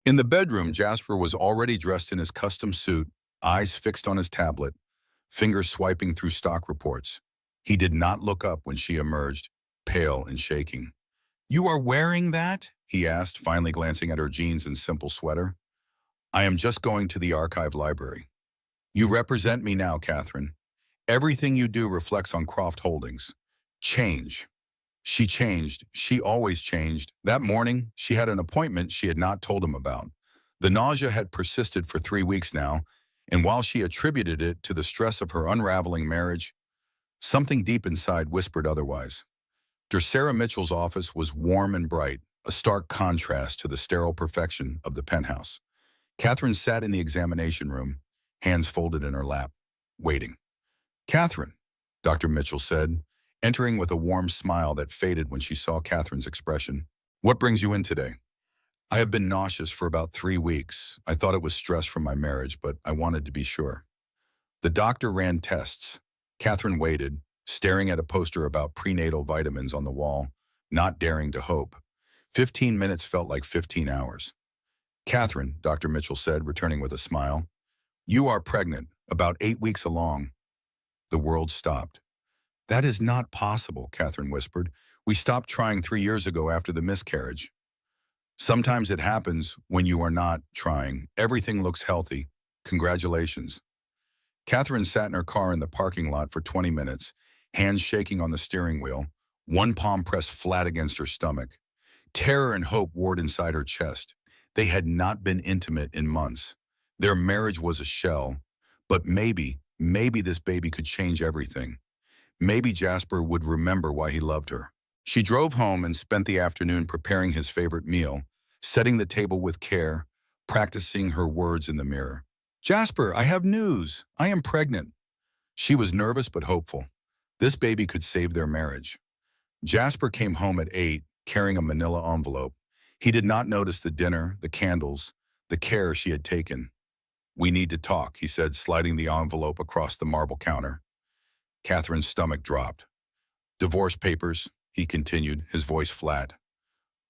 In the bedroom, Jasper was already dressed in his custom suit, eyes fixed on his tablet, fingers swiping through stock reports. He did not look up when she emerged, pale and shaking. "You are wearing that?" he asked, finally glancing at her jeans and simple sweater. "I am just going to the archive library." "You represent me now, Catherine. Everything you do reflects on Croft Holdings. Change." She changed. She always changed. That morning, she had an appointment she had not told him about. The nausea had persisted for 3 weeks now, and while she attributed it to the stress of her unraveling marriage, something deep inside whispered otherwise. Sarah Mitchell's office was warm and bright, a stark contrast to the sterile perfection of the penthouse. Catherine sat in the examination room, hands folded in her lap, waiting. "Catherine," Dr. Mitchell said, entering with a warm smile that faded when she saw Catherine's expression. "What brings you in today?" "I have been nauseous for about 3 weeks. I thought it was stress from my marriage, but I wanted to be sure." The doctor ran tests. Catherine waited, staring at a poster about prenatal vitamins on the wall, not daring to hope. 15 minutes felt like 15 hours. "Catherine," Dr. Mitchell said, returning with a smile, "you are pregnant, about 8 weeks along." The world stopped. "That is not possible," Catherine whispered. "We stopped trying 3 years ago after the miscarriage." "Sometimes it happens when you are not trying. Everything looks healthy. Congratulations." Catherine sat in her car in the parking lot for 20 minutes, hands shaking on the steering wheel, one palm pressed flat against her stomach. Terror and hope warred inside her chest. They had not been intimate in months. Their marriage was a shell, but maybe this baby could change everything. Maybe Jasper would remember why he loved her. She drove home and spent the afternoon preparing his favorite meal, setting the table with care, practicing her words in the mirror. "Jasper, I have news. I am pregnant." She was nervous but hopeful. This baby could save their marriage. Jasper came home at 8, carrying a manila envelope. He did not notice the dinner, the candles, the care she had taken. "We need to talk," he said, sliding the envelope across the marble counter. Catherine's stomach dropped. "Divorce papers," he continued, his voice flat.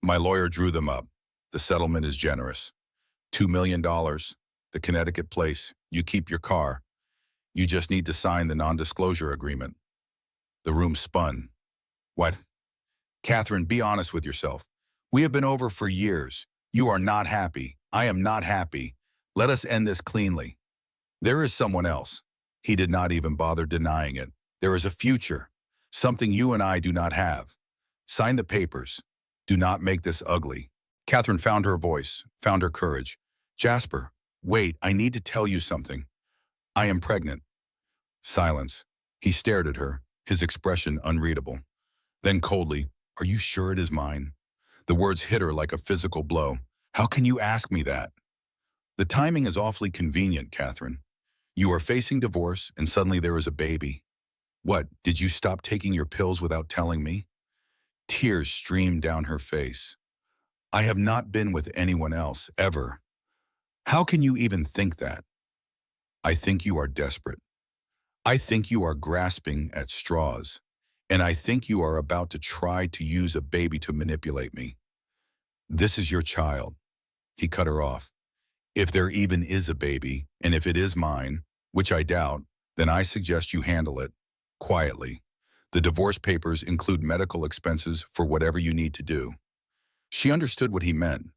"My lawyer drew them up. The settlement is generous. $2 million, the Connecticut place, you keep your car. You just need to sign the non-disclosure agreement." The room spun. "What?" "Catherine, be honest with yourself. We have been over for years. You are not happy. I am not happy. Let us end this cleanly." "There is someone else." He did not even bother denying it. "There is a future, something you and I do not have. Sign the papers. Do not make this ugly." Catherine found her voice, found her courage. "Jasper, wait, I need to tell you something. I am pregnant." Silence. He stared at her, his expression unreadable. Then coldly, "Are you sure it is mine?" The words hit her like a physical blow. "How can you ask me that?" "The timing is awfully convenient, Catherine. You are facing divorce, and suddenly there is a baby. What, did you stop taking your pills without telling me?" Tears streamed down her face. "I have not been with anyone else, ever. How can you even think that?" "I think you are desperate. I think you are grasping at straws. And I think you are about to try to use a baby to manipulate me. This is your child." He cut her off. "If there even is a baby, and if it is mine, which I doubt, then I suggest you handle it quietly. The divorce papers include medical expenses for whatever you need to do." She understood what he meant,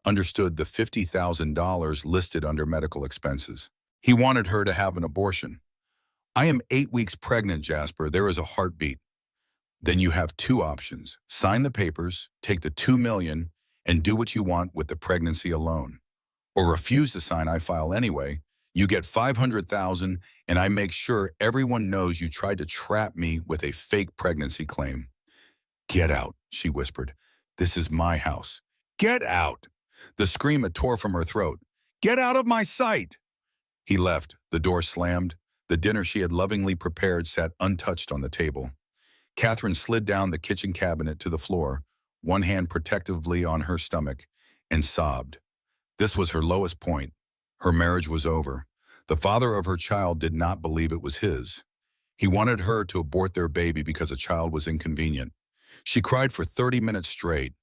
understood the $50,000 listed under medical expenses. He wanted her to have an abortion. "I am 8 weeks pregnant, Jasper. There is a heartbeat." "Then you have two options. Sign the papers, take the $2 million, and do what you want with the pregnancy alone. Or refuse to sign, I file anyway. You get $500,000, and I make sure everyone knows you tried to trap me with a fake pregnancy claim." "Get out," she whispered. "This is my house." "Get out!" The scream had tore from her throat. "Get out of my sight!" He left. The door slammed. The dinner she had lovingly prepared sat untouched on the table. Catherine slid down the kitchen cabinet to the floor, one hand protectively on her stomach, and sobbed. This was her lowest point. Her marriage was over. The father of her child did not believe it was his. He wanted her to abort their baby because a child was inconvenient. She cried for 30 minutes straight,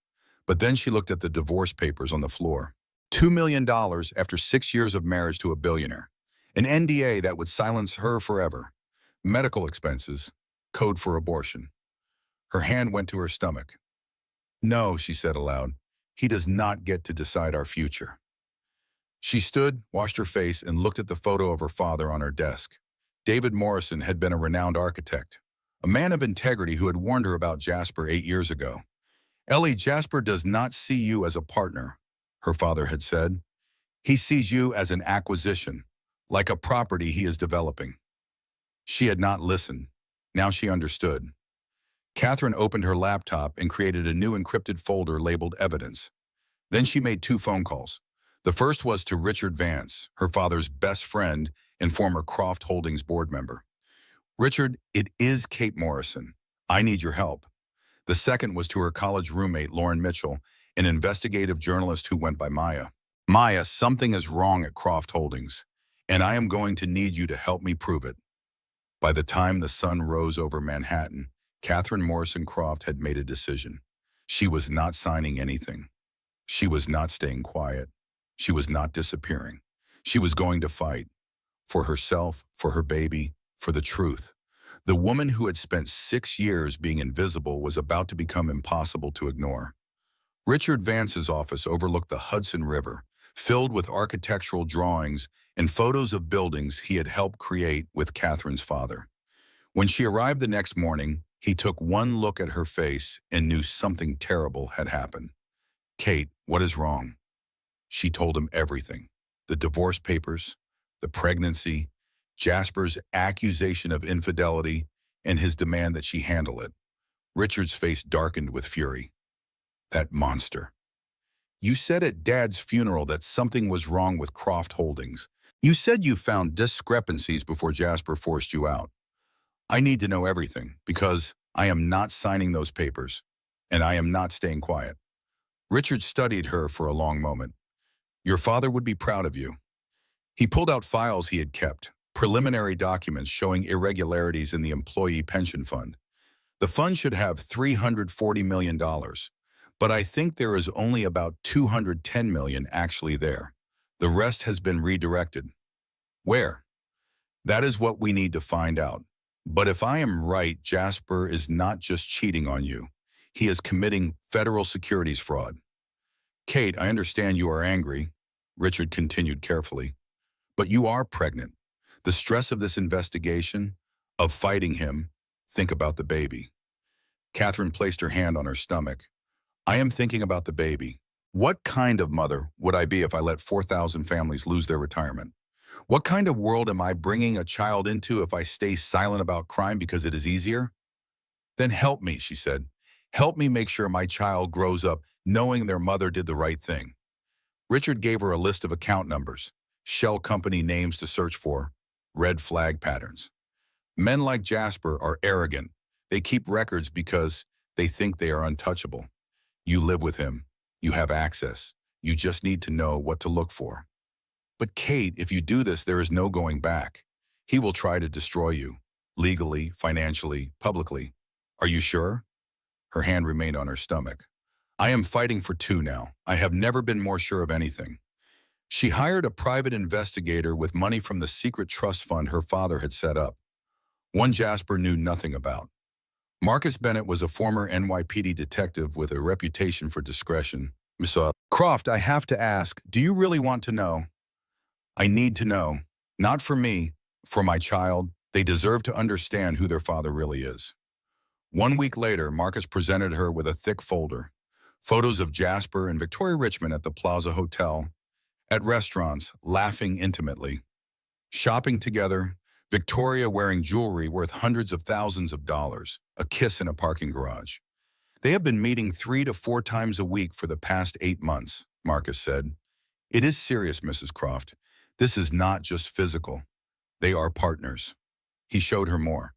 but then she looked at the divorce papers on the floor. $2 million after 6 years of marriage to a billionaire. An NDA that would silence her forever. Medical expenses. Code for abortion. Her hand went to her stomach. No, she said aloud. He does not get to decide our future. She stood, washed her face, and looked at the photo of her father on her desk. David Morrison had been a renowned architect, a man of integrity who had warned her about Jasper 8 years ago. Ellie, Jasper does not see you as a partner, her father had said. He sees you as an acquisition, like a property he is developing. She had not listened. Now she understood. Catherine opened her laptop and created a new encrypted folder labeled Evidence. Then she made 2 phone calls. The first was to Richard Vance, her father's best friend and former Croft Holdings board member. Richard, it is Kate Morrison. I need your help. The second was to her college roommate, Lauren Mitchell, an investigative journalist who went by Maya. Maya, something is wrong at Croft Holdings, and I am going to need you to help me prove it. By the time the sun rose over Manhattan, Catherine Morrison Croft had made a decision. She was not signing anything. She was not staying quiet. She was not disappearing. She was going to fight. For herself, for her baby, for the truth. The woman who had spent 6 years being invisible was about to become impossible to ignore. Richard Vance's office overlooked the Hudson River, filled with architectural drawings and photos of buildings he had helped create with Catherine's father. When she arrived the next morning, he took one look at her face and knew something terrible had happened. Kate, what is wrong? She told him everything. The divorce papers, the pregnancy, Jasper's accusation of infidelity, and his demand that she handle it. Richard's face darkened with fury. That monster. You said at Dad's funeral that something was wrong with Croft Holdings. You said you found discrepancies before Jasper forced you out. I need to know everything, because I am not signing those papers, and I am not staying quiet. Richard studied her for a long moment. Your father would be proud of you. He pulled out files he had kept, preliminary documents showing irregularities in the employee pension fund. The fund should have $340 million, but I think there is only about $210 million actually there. The rest has been redirected. Where? That is what we need to find out. But if I am right, Jasper is not just cheating on you. He is committing federal securities fraud. Kate, I understand you are angry, Richard continued carefully, but you are pregnant. The stress of this investigation, of fighting him, think about the baby. Catherine placed her hand on her stomach. I am thinking about the baby. What kind of mother would I be if I let 4,000 families lose their retirement? What kind of world am I bringing a child into if I stay silent about crime because it is easier? Then help me, she said. Help me make sure my child grows up knowing their mother did the right thing. Richard gave her a list of account numbers, shell company names to search for, red flag patterns. Men like Jasper are arrogant. They keep records because they think they are untouchable. You live with him. You have access. You just need to know what to look for. But Kate, if you do this, there is no going back. He will try to destroy you, legally, financially, publicly. Are you sure? Her hand remained on her stomach. I am fighting for 2 now. I have never been more sure of anything. She hired a private investigator with money from the secret trust fund her father had set up. One Jasper knew nothing about. Marcus Bennett was a former NYPD detective with a reputation for discretion. Miss Croft, I have to ask, do you really want to know? I need to know. Not for me, for my child. They deserve to understand who their father really is. 1 week later, Marcus presented her with a thick folder. Photos of Jasper and Victoria Richmond at the Plaza Hotel, at restaurants, laughing intimately. Shopping together, Victoria wearing jewelry worth hundreds of thousands of dollars, a kiss in a parking garage. They have been meeting 3 to 4 times a week for the past 8 months, Marcus said. It is serious, Mrs. Croft. This is not just physical. They are partners. He showed her more.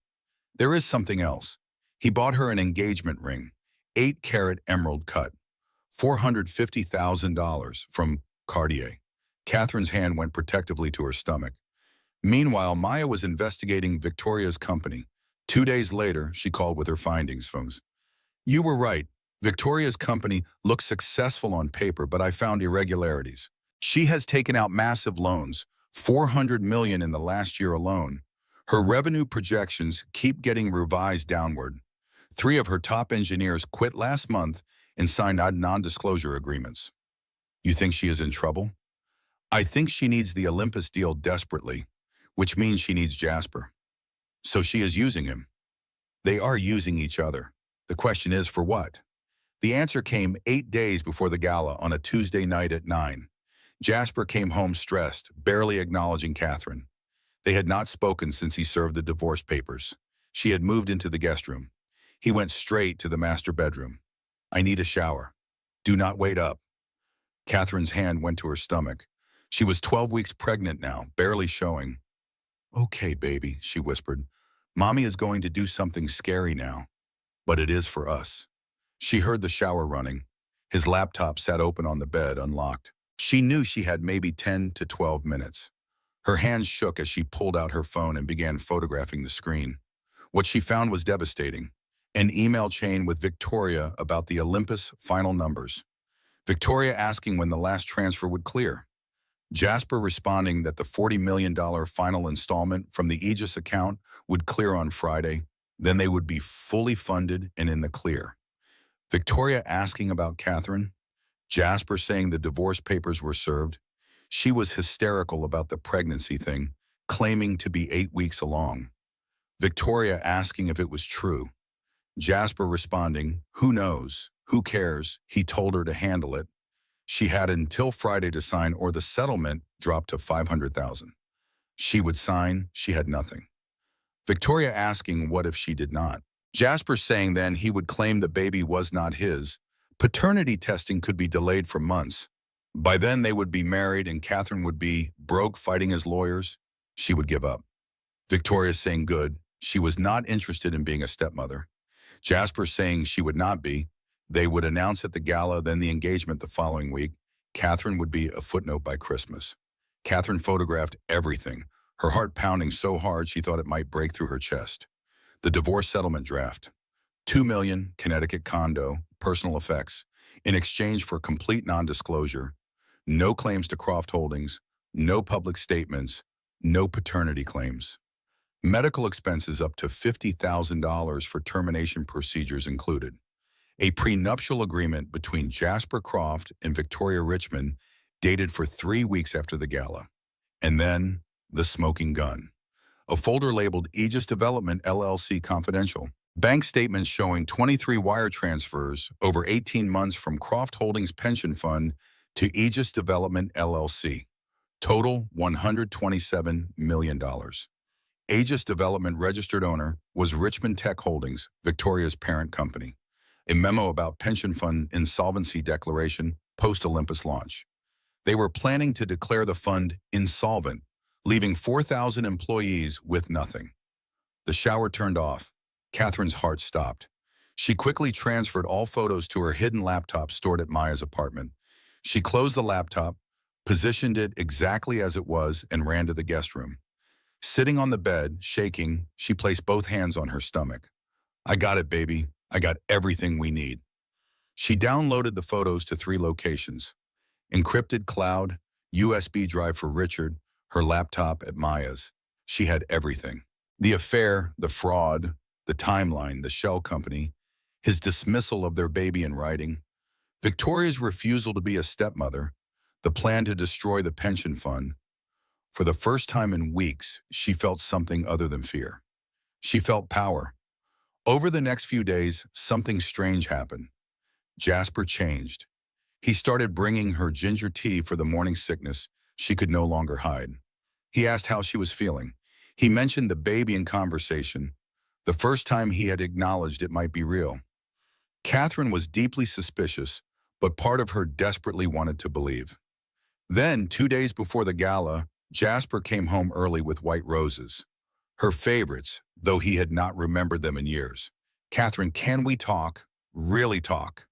There is something else. He bought her an engagement ring, 8-carat emerald cut, $450,000 from Cartier. Catherine's hand went protectively to her stomach. Meanwhile, Maya was investigating Victoria's company. 2 days later, she called with her findings. You were right. Victoria's company looked successful on paper, but I found irregularities. She has taken out massive loans, 400 million in the last year alone. Her revenue projections keep getting revised downward. 3 of her top engineers quit last month and signed non-disclosure agreements. You think she is in trouble? I think she needs the Olympus deal desperately, which means she needs Jasper. So she is using him. They are using each other. The question is, for what? The answer came 8 days before the gala on a Tuesday night at 9. Jasper came home stressed, barely acknowledging Catherine. They had not spoken since he served the divorce papers. She had moved into the guest room. He went straight to the master bedroom. I need a shower. Do not wait up. Catherine's hand went to her stomach. She was 12 weeks pregnant now, barely showing. Okay, baby, she whispered. Mommy is going to do something scary now, but it is for us. She heard the shower running. His laptop sat open on the bed, unlocked. She knew she had maybe 10 to 12 minutes. Her hands shook as she pulled out her phone and began photographing the screen. What she found was devastating. An email chain with Victoria about the Olympus final numbers. Victoria asking when the last transfer would clear. Jasper responding that the $40 million final installment from the Aegis account would clear on Friday, then they would be fully funded and in the clear. Victoria asking about Catherine. Jasper saying the divorce papers were served. She was hysterical about the pregnancy thing, claiming to be 8 weeks along. Victoria asking if it was true. Jasper responding, who knows, who cares, he told her to handle it. She had until Friday to sign or the settlement dropped to $500,000. She would sign, she had nothing. Victoria asking what if she did not. Jasper saying then he would claim the baby was not his. Paternity testing could be delayed for months. By then they would be married and Catherine would be broke fighting his lawyers. She would give up. Victoria saying good, she was not interested in being a stepmother. Jasper saying she would not be. They would announce at the gala, then the engagement the following week. Catherine would be a footnote by Christmas. Catherine photographed everything, her heart pounding so hard she thought it might break through her chest. The divorce settlement draft. $2 million, Connecticut condo, personal effects, in exchange for complete non-disclosure, no claims to Croft Holdings, no public statements, no paternity claims. Medical expenses up to $50,000 for termination procedures included. A prenuptial agreement between Jasper Croft and Victoria Richmond dated for 3 weeks after the gala. And then, the smoking gun. A folder labeled Aegis Development LLC Confidential. Bank statements showing 23 wire transfers over 18 months from Croft Holdings Pension Fund to Aegis Development LLC. Total $127 million. Aegis Development registered owner was Richmond Tech Holdings, Victoria's parent company. A memo about pension fund insolvency declaration post-Olympus launch. They were planning to declare the fund insolvent, leaving 4,000 employees with nothing. The shower turned off. Catherine's heart stopped. She quickly transferred all photos to her hidden laptop stored at Maya's apartment. She closed the laptop, positioned it exactly as it was, and ran to the guest room. Sitting on the bed, shaking, she placed both hands on her stomach. I got it, baby. I got everything we need. She downloaded the photos to 3 locations. Encrypted cloud, USB drive for Richard, her laptop at Maya's. She had everything. The affair, the fraud, the timeline, the shell company, his dismissal of their baby in writing, Victoria's refusal to be a stepmother, the plan to destroy the pension fund. For the first time in weeks, she felt something other than fear. She felt power. Over the next few days, something strange happened. Jasper changed. He started bringing her ginger tea for the morning sickness she could no longer hide. He asked how she was feeling. He mentioned the baby in conversation, the first time he had acknowledged it might be real. Catherine was deeply suspicious, but part of her desperately wanted to believe. Then, 2 days before the gala, Jasper came home early with white roses. Her favorites, though he had not remembered them in years. Catherine, can we talk? Really talk?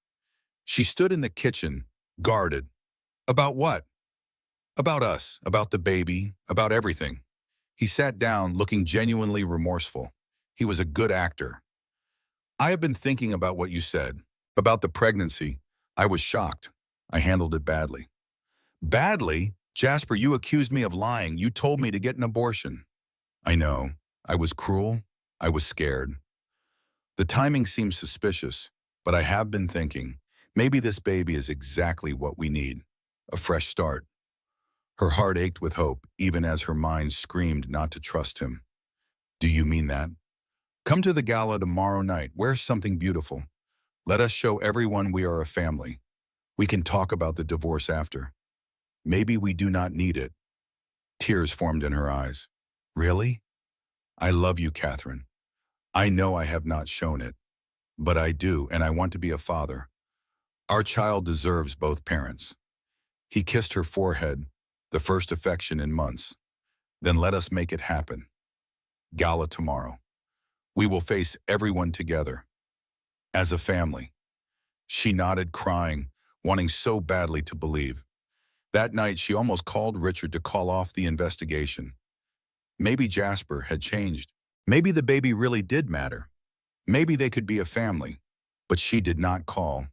She stood in the kitchen, guarded. About what? About us, about the baby, about everything. He sat down, looking genuinely remorseful. He was a good actor. I have been thinking about what you said, about the pregnancy. I was shocked. I handled it badly. Badly? Jasper, you accused me of lying. You told me to get an abortion. I know. I was cruel. I was scared. The timing seems suspicious, but I have been thinking, maybe this baby is exactly what we need. A fresh start. Her heart ached with hope, even as her mind screamed not to trust him. Do you mean that? Come to the gala tomorrow night. Wear something beautiful. Let us show everyone we are a family. We can talk about the divorce after. Maybe we do not need it. Tears formed in her eyes. Really? I love you, Catherine. I know I have not shown it, but I do, and I want to be a father. Our child deserves both parents. He kissed her forehead, the first affection in months. Then let us make it happen. Gala tomorrow. We will face everyone together. As a family. She nodded, crying, wanting so badly to believe. That night, she almost called Richard to call off the investigation. Maybe Jasper had changed. Maybe the baby really did matter. Maybe they could be a family. But she did not call.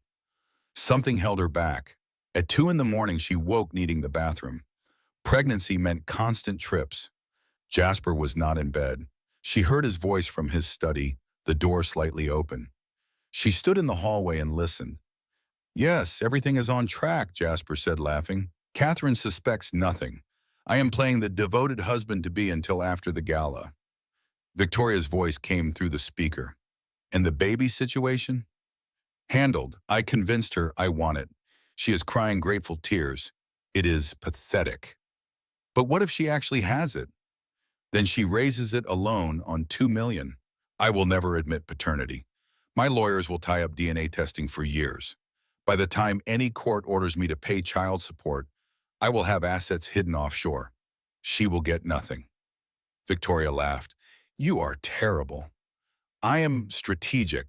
Something held her back. At 2 in the morning, she woke needing the bathroom. Pregnancy meant constant trips. Jasper was not in bed. She heard his voice from his study, the door slightly open. She stood in the hallway and listened. Yes, everything is on track, Jasper said, laughing. Catherine suspects nothing. I am playing the devoted husband-to-be until after the gala. Victoria's voice came through the speaker. And the baby situation? Handled. I convinced her I want it. She is crying grateful tears. It is pathetic. But what if she actually has it? Then she raises it alone on 2 million. I will never admit paternity. My lawyers will tie up DNA testing for years. By the time any court orders me to pay child support, I will have assets hidden offshore. She will get nothing. Victoria laughed. You are terrible. I am strategic.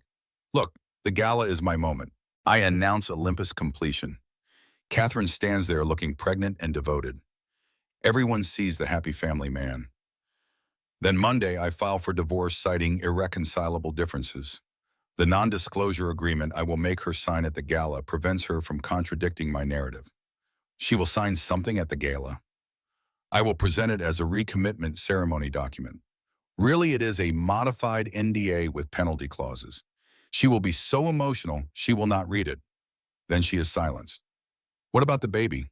Look, the gala is my moment. I announce Olympus completion. Catherine stands there looking pregnant and devoted. Everyone sees the happy family man. Then Monday, I file for divorce citing irreconcilable differences. The non-disclosure agreement I will make her sign at the gala prevents her from contradicting my narrative. She will sign something at the gala. I will present it as a recommitment ceremony document. Really, it is a modified NDA with penalty clauses. She will be so emotional, she will not read it. Then she is silenced. What about the baby?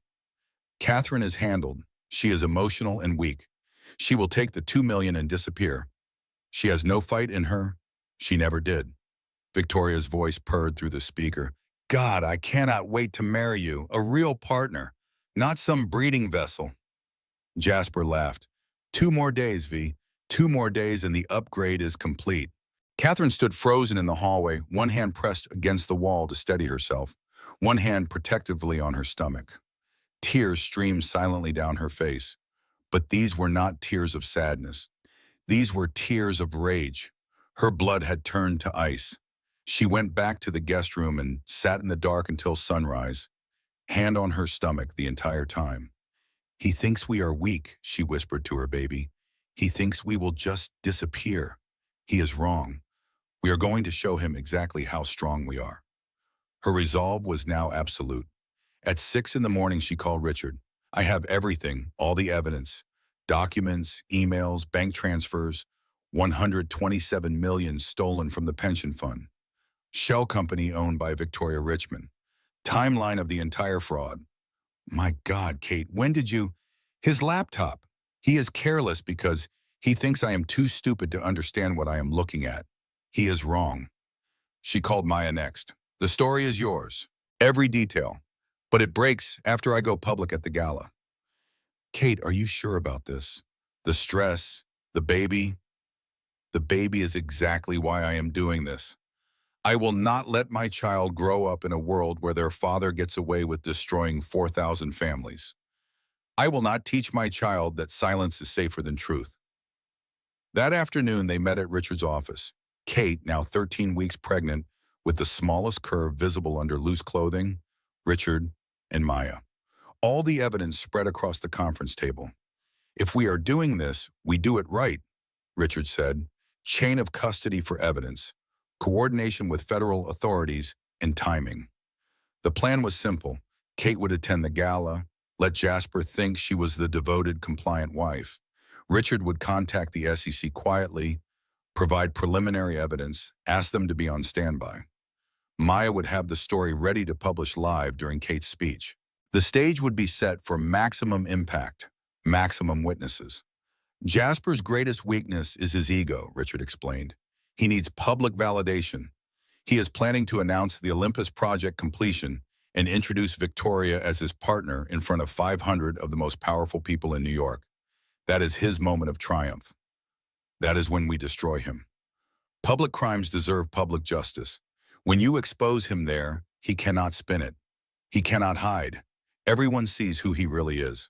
Catherine is handled. She is emotional and weak. She will take the 2 million and disappear. She has no fight in her. She never did. Victoria's voice purred through the speaker. God, I cannot wait to marry you, a real partner, not some breeding vessel. Jasper laughed. 2 more days, V. 2 more days and the upgrade is complete. Catherine stood frozen in the hallway, one hand pressed against the wall to steady herself, one hand protectively on her stomach. Tears streamed silently down her face. But these were not tears of sadness. These were tears of rage. Her blood had turned to ice. She went back to the guest room and sat in the dark until sunrise, hand on her stomach the entire time. He thinks we are weak, she whispered to her baby. He thinks we will just disappear. He is wrong. We are going to show him exactly how strong we are. Her resolve was now absolute. At 6 in the morning, she called Richard. I have everything, all the evidence, documents, emails, bank transfers, 127 million stolen from the pension fund. Shell company owned by Victoria Richmond. Timeline of the entire fraud. My God, Kate, when did you... His laptop. He is careless because he thinks I am too stupid to understand what I am looking at. He is wrong. She called Maya next. The story is yours. Every detail. But it breaks after I go public at the gala. Kate, are you sure about this? The stress, the baby. The baby is exactly why I am doing this. I will not let my child grow up in a world where their father gets away with destroying 4,000 families. I will not teach my child that silence is safer than truth. That afternoon, they met at Richard's office. Kate, now 13 weeks pregnant, with the smallest curve visible under loose clothing, Richard, and Maya. All the evidence spread across the conference table. If we are doing this, we do it right, Richard said. Chain of custody for evidence, coordination with federal authorities, and timing. The plan was simple. Kate would attend the gala, Let Jasper think she was the devoted, compliant wife. Richard would contact the SEC quietly, provide preliminary evidence, ask them to be on standby. Maya would have the story ready to publish live during Kate's speech. The stage would be set for maximum impact, maximum witnesses. Jasper's greatest weakness is his ego, Richard explained. He needs public validation. He is planning to announce the Olympus project completion and introduce Victoria as his partner in front of 500 of the most powerful people in New York. That is his moment of triumph. That is when we destroy him. Public crimes deserve public justice. When you expose him there, he cannot spin it. He cannot hide. Everyone sees who he really is.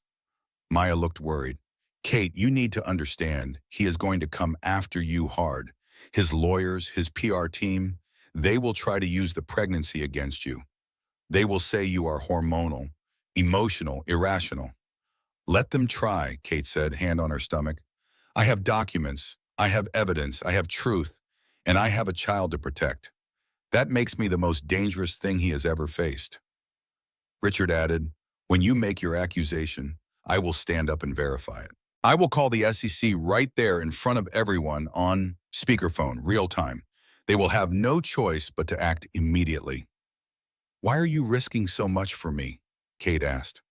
Maya looked worried. Kate, you need to understand, he is going to come after you hard. His lawyers, his PR team, they will try to use the pregnancy against you. They will say you are hormonal, emotional, irrational. Let them try, Kate said, hand on her stomach. I have documents, I have evidence, I have truth, and I have a child to protect. That makes me the most dangerous thing he has ever faced. Richard added, when you make your accusation, I will stand up and verify it. I will call the SEC right there in front of everyone on speakerphone, real time. They will have no choice but to act immediately. Why are you risking so much for me? Kate asked.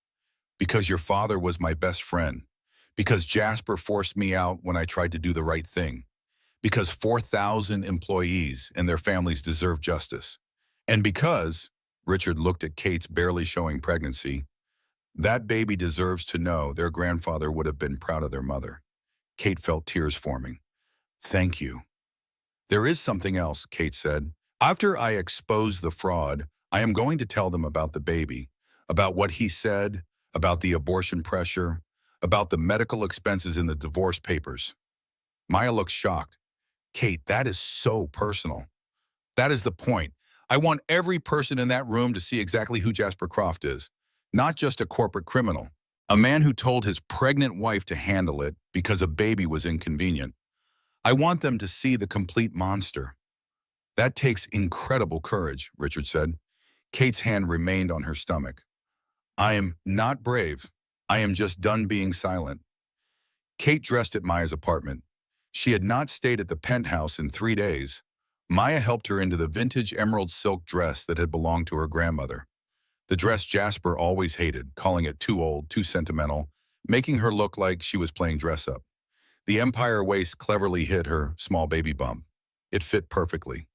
Because your father was my best friend. Because Jasper forced me out when I tried to do the right thing. Because 4,000 employees and their families deserve justice. And because, Richard looked at Kate's barely showing pregnancy, that baby deserves to know their grandfather would have been proud of their mother. Kate felt tears forming. Thank you. There is something else, Kate said. After I expose the fraud, I am going to tell them about the baby, about what he said, about the abortion pressure, about the medical expenses in the divorce papers. Maya looked shocked. Kate, that is so personal. That is the point. I want every person in that room to see exactly who Jasper Croft is, not just a corporate criminal, a man who told his pregnant wife to handle it because a baby was inconvenient. I want them to see the complete monster. That takes incredible courage, Richard said. Kate's hand remained on her stomach. I am not brave. I am just done being silent. Kate dressed at Maya's apartment. She had not stayed at the penthouse in 3 days. Maya helped her into the vintage emerald silk dress that had belonged to her grandmother. The dress Jasper always hated, calling it too old, too sentimental, making her look like she was playing dress-up. The empire waist cleverly hid her small baby bump. It fit perfectly.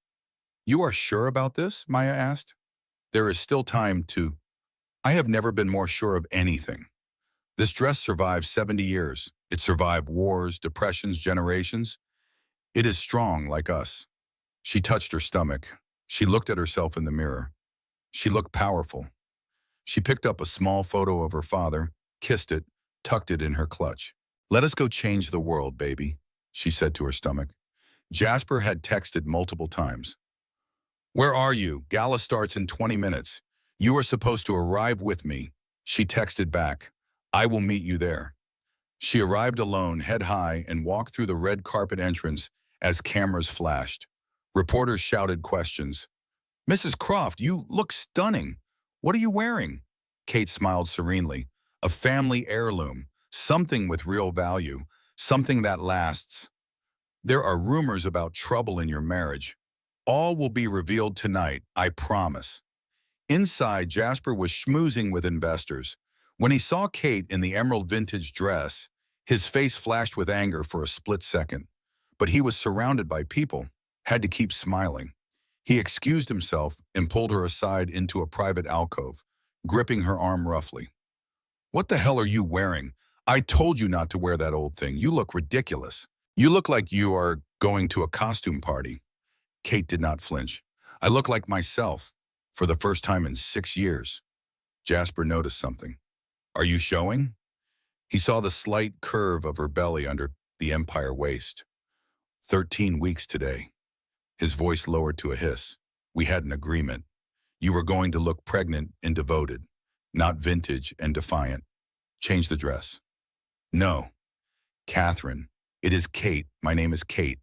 You are sure about this? Maya asked. There is still time to... I have never been more sure of anything. This dress survived 70 years. It survived wars, depressions, generations. It is strong like us. She touched her stomach. She looked at herself in the mirror. She looked powerful. She picked up a small photo of her father, kissed it, tucked it in her clutch. Let us go change the world, baby, she said to her stomach. Jasper had texted multiple times. Where are you? Gala starts in 20 minutes. You are supposed to arrive with me. She texted back. I will meet you there. She arrived alone, head high, and walked through the red carpet entrance as cameras flashed. Reporters shouted questions. Mrs. Croft, you look stunning. What are you wearing? Kate smiled serenely. A family heirloom, something with real value, something that lasts. There are rumors about trouble in your marriage. All will be revealed tonight, I promise. Inside, Jasper was schmoozing with investors. When he saw Kate in the emerald vintage dress, his face flashed with anger for a split second. But he was surrounded by people, had to keep smiling. He excused himself and pulled her aside into a private alcove, gripping her arm roughly. What the hell are you wearing? I told you not to wear that old thing. You look ridiculous. You look like you are going to a costume party. Kate did not flinch. I look like myself, for the first time in 6 years. Jasper noticed something. Are you showing? He saw the slight curve of her belly under the empire waist. 13 weeks today. His voice lowered to a hiss. We had an agreement. You were going to look pregnant and devoted, not vintage and defiant. Change the dress. No. Catherine, it is Kate. My name is Kate,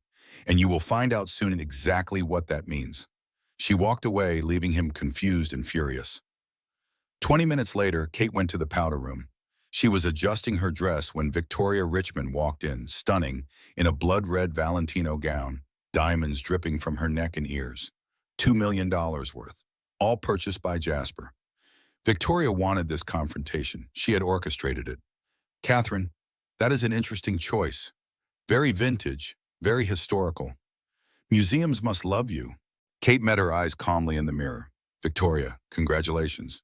and you will find out soon exactly what that means. She walked away, leaving him confused and furious. 20 minutes later, Kate went to the powder room. She was adjusting her dress when Victoria Richmond walked in, stunning, in a blood-red Valentino gown, diamonds dripping from her neck and ears. $2 million worth, all purchased by Jasper. Victoria wanted this confrontation. She had orchestrated it. Catherine, that is an interesting choice. Very vintage, very historical. Museums must love you. Kate met her eyes calmly in the mirror. Victoria, congratulations.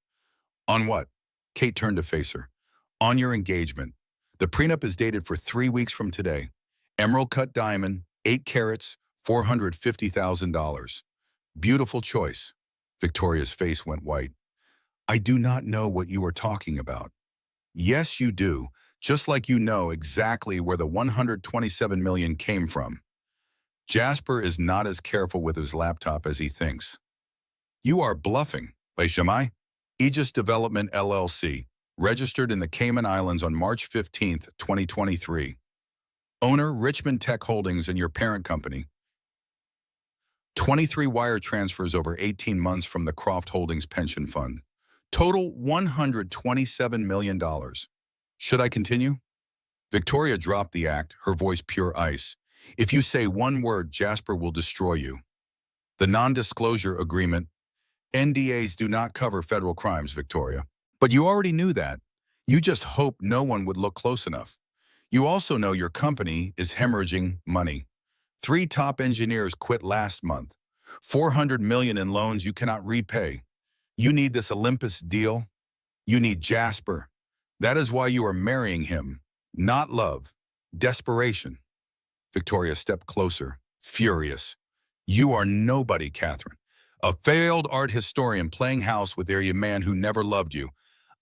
On what? Kate turned to face her. On your engagement. The prenup is dated for 3 weeks from today. Emerald cut diamond, 8 carats, $450,000. Beautiful choice. Victoria's face went white. I do not know what you are talking about. Yes, you do, just like you know exactly where the $127 million came from. Jasper is not as careful with his laptop as he thinks. You are bluffing. Beishamai? Aegis Development LLC, registered in the Cayman Islands on March 15, 2023. Owner, Richmond Tech Holdings and your parent company. 23 wire transfers over 18 months from the Croft Holdings Pension Fund. Total $127 million. Should I continue? Victoria dropped the act, her voice pure ice. If you say one word, Jasper will destroy you. The non-disclosure agreement. NDAs do not cover federal crimes, Victoria. But you already knew that. You just hoped no one would look close enough. You also know your company is hemorrhaging money. 3 top engineers quit last month. $400 million in loans you cannot repay. You need this Olympus deal. You need Jasper. That is why you are marrying him. Not love. Desperation. Victoria stepped closer, furious. You are nobody, Catherine. A failed art historian playing house with a man who never loved you.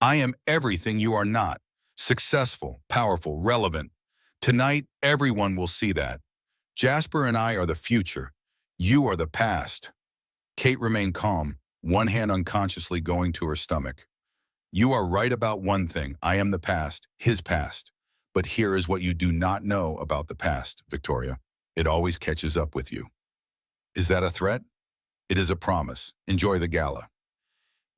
I am everything you are not. Successful, powerful, relevant. Tonight, everyone will see that. Jasper and I are the future. You are the past. Kate remained calm, one hand unconsciously going to her stomach. You are right about one thing. I am the past, his past. But here is what you do not know about the past, Victoria. It always catches up with you. Is that a threat? It is a promise. Enjoy the gala.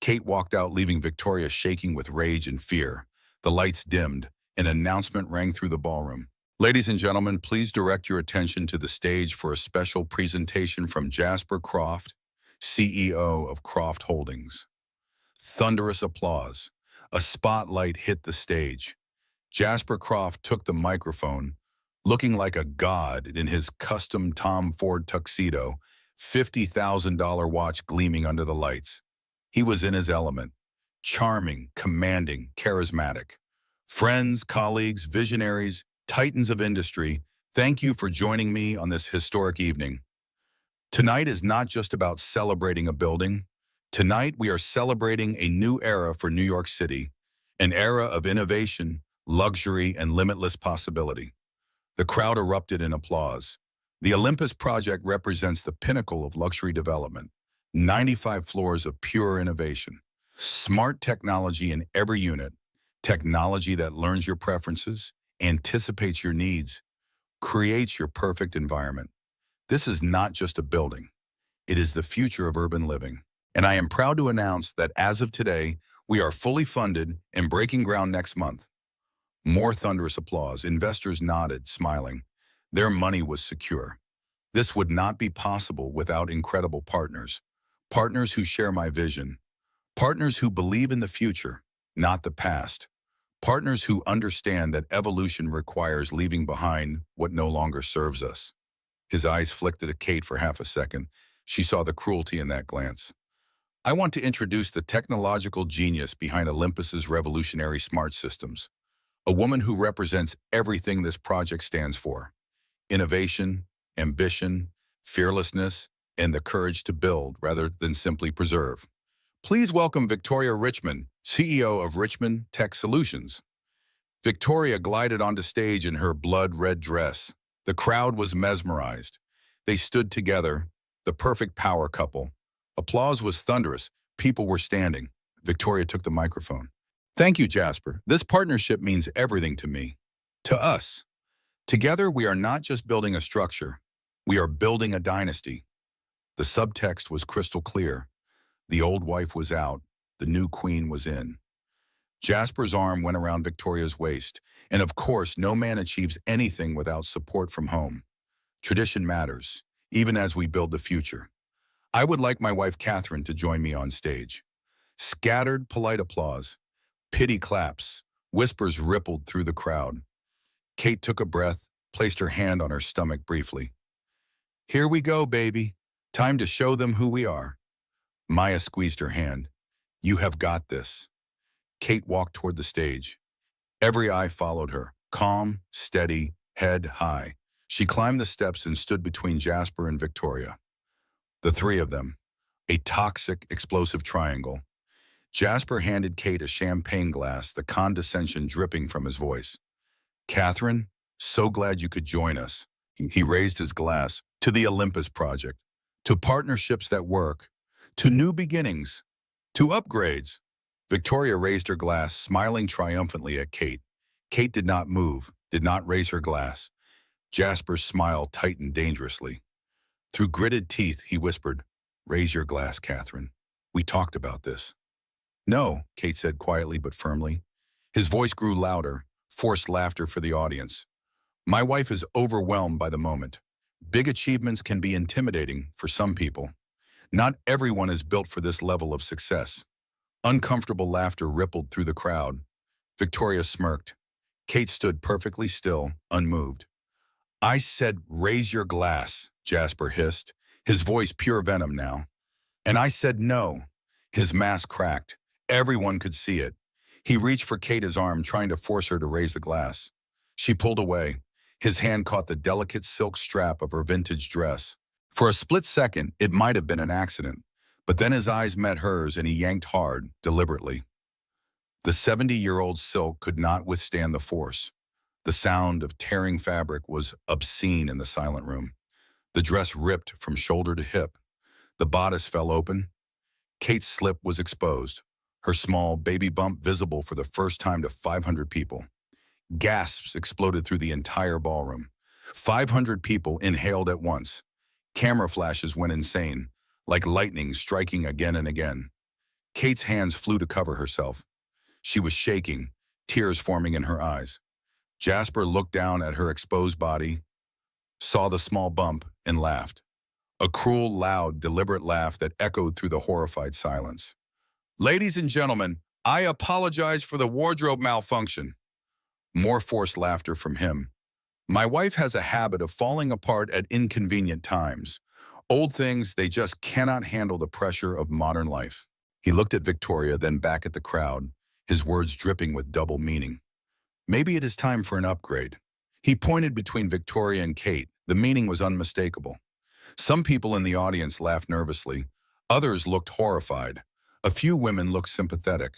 Kate walked out, leaving Victoria shaking with rage and fear. The lights dimmed. An announcement rang through the ballroom. Ladies and gentlemen, please direct your attention to the stage for a special presentation from Jasper Croft, CEO of Croft Holdings. Thunderous applause. A spotlight hit the stage. Jasper Croft took the microphone, looking like a god in his custom Tom Ford tuxedo, $50,000 watch gleaming under the lights. He was in his element, charming, commanding, charismatic. Friends, colleagues, visionaries, titans of industry, thank you for joining me on this historic evening. Tonight is not just about celebrating a building. Tonight we are celebrating a new era for New York City, an era of innovation, luxury, and limitless possibility. The crowd erupted in applause. The Olympus project represents the pinnacle of luxury development. 95 floors of pure innovation. Smart technology in every unit. Technology that learns your preferences, anticipates your needs, creates your perfect environment. This is not just a building. It is the future of urban living. And I am proud to announce that as of today, we are fully funded and breaking ground next month. More thunderous applause. Investors nodded, smiling. Their money was secure. This would not be possible without incredible partners. Partners who share my vision. Partners who believe in the future, not the past. Partners who understand that evolution requires leaving behind what no longer serves us. His eyes flicked at Kate for half a second. She saw the cruelty in that glance. I want to introduce the technological genius behind Olympus's revolutionary smart systems. A woman who represents everything this project stands for. Innovation, ambition, fearlessness, and the courage to build rather than simply preserve. Please welcome Victoria Richmond, CEO of Richmond Tech Solutions. Victoria glided onto stage in her blood-red dress. The crowd was mesmerized. They stood together, the perfect power couple. Applause was thunderous. People were standing. Victoria took the microphone. Thank you, Jasper. This partnership means everything to me. To us. Together, we are not just building a structure. We are building a dynasty. The subtext was crystal clear. The old wife was out. The new queen was in. Jasper's arm went around Victoria's waist, and of course, no man achieves anything without support from home. Tradition matters, even as we build the future. I would like my wife Catherine to join me on stage. Scattered polite applause, pity claps, whispers rippled through the crowd. Kate took a breath, placed her hand on her stomach briefly. Here we go, baby. Time to show them who we are. Maya squeezed her hand. You have got this. Kate walked toward the stage. Every eye followed her, calm, steady, head high. She climbed the steps and stood between Jasper and Victoria. The three of them, a toxic, explosive triangle. Jasper handed Kate a champagne glass, the condescension dripping from his voice. Catherine, so glad you could join us. He raised his glass to the Olympus Project, to partnerships that work, to new beginnings, to upgrades. Victoria raised her glass, smiling triumphantly at Kate. Kate did not move, did not raise her glass. Jasper's smile tightened dangerously. Through gritted teeth, he whispered, Raise your glass, Catherine. We talked about this. No, Kate said quietly but firmly. His voice grew louder, forced laughter for the audience. My wife is overwhelmed by the moment. Big achievements can be intimidating for some people. Not everyone is built for this level of success. Uncomfortable laughter rippled through the crowd. Victoria smirked. Kate stood perfectly still, unmoved. I said, raise your glass, Jasper hissed, his voice pure venom now. And I said no. His mask cracked. Everyone could see it. He reached for Kate's arm, trying to force her to raise the glass. She pulled away. His hand caught the delicate silk strap of her vintage dress. For a split second, it might have been an accident, but then his eyes met hers and he yanked hard, deliberately. The 70-year-old silk could not withstand the force. The sound of tearing fabric was obscene in the silent room. The dress ripped from shoulder to hip. The bodice fell open. Kate's slip was exposed, her small baby bump visible for the first time to 500 people. Gasps exploded through the entire ballroom. 500 people inhaled at once. Camera flashes went insane, like lightning striking again and again. Kate's hands flew to cover herself. She was shaking, tears forming in her eyes. Jasper looked down at her exposed body, saw the small bump, and laughed. A cruel, loud, deliberate laugh that echoed through the horrified silence. Ladies and gentlemen, I apologize for the wardrobe malfunction. More forced laughter from him. My wife has a habit of falling apart at inconvenient times. Old things, they just cannot handle the pressure of modern life. He looked at Victoria, then back at the crowd, his words dripping with double meaning. Maybe it is time for an upgrade. He pointed between Victoria and Kate. The meaning was unmistakable. Some people in the audience laughed nervously. Others looked horrified. A few women looked sympathetic.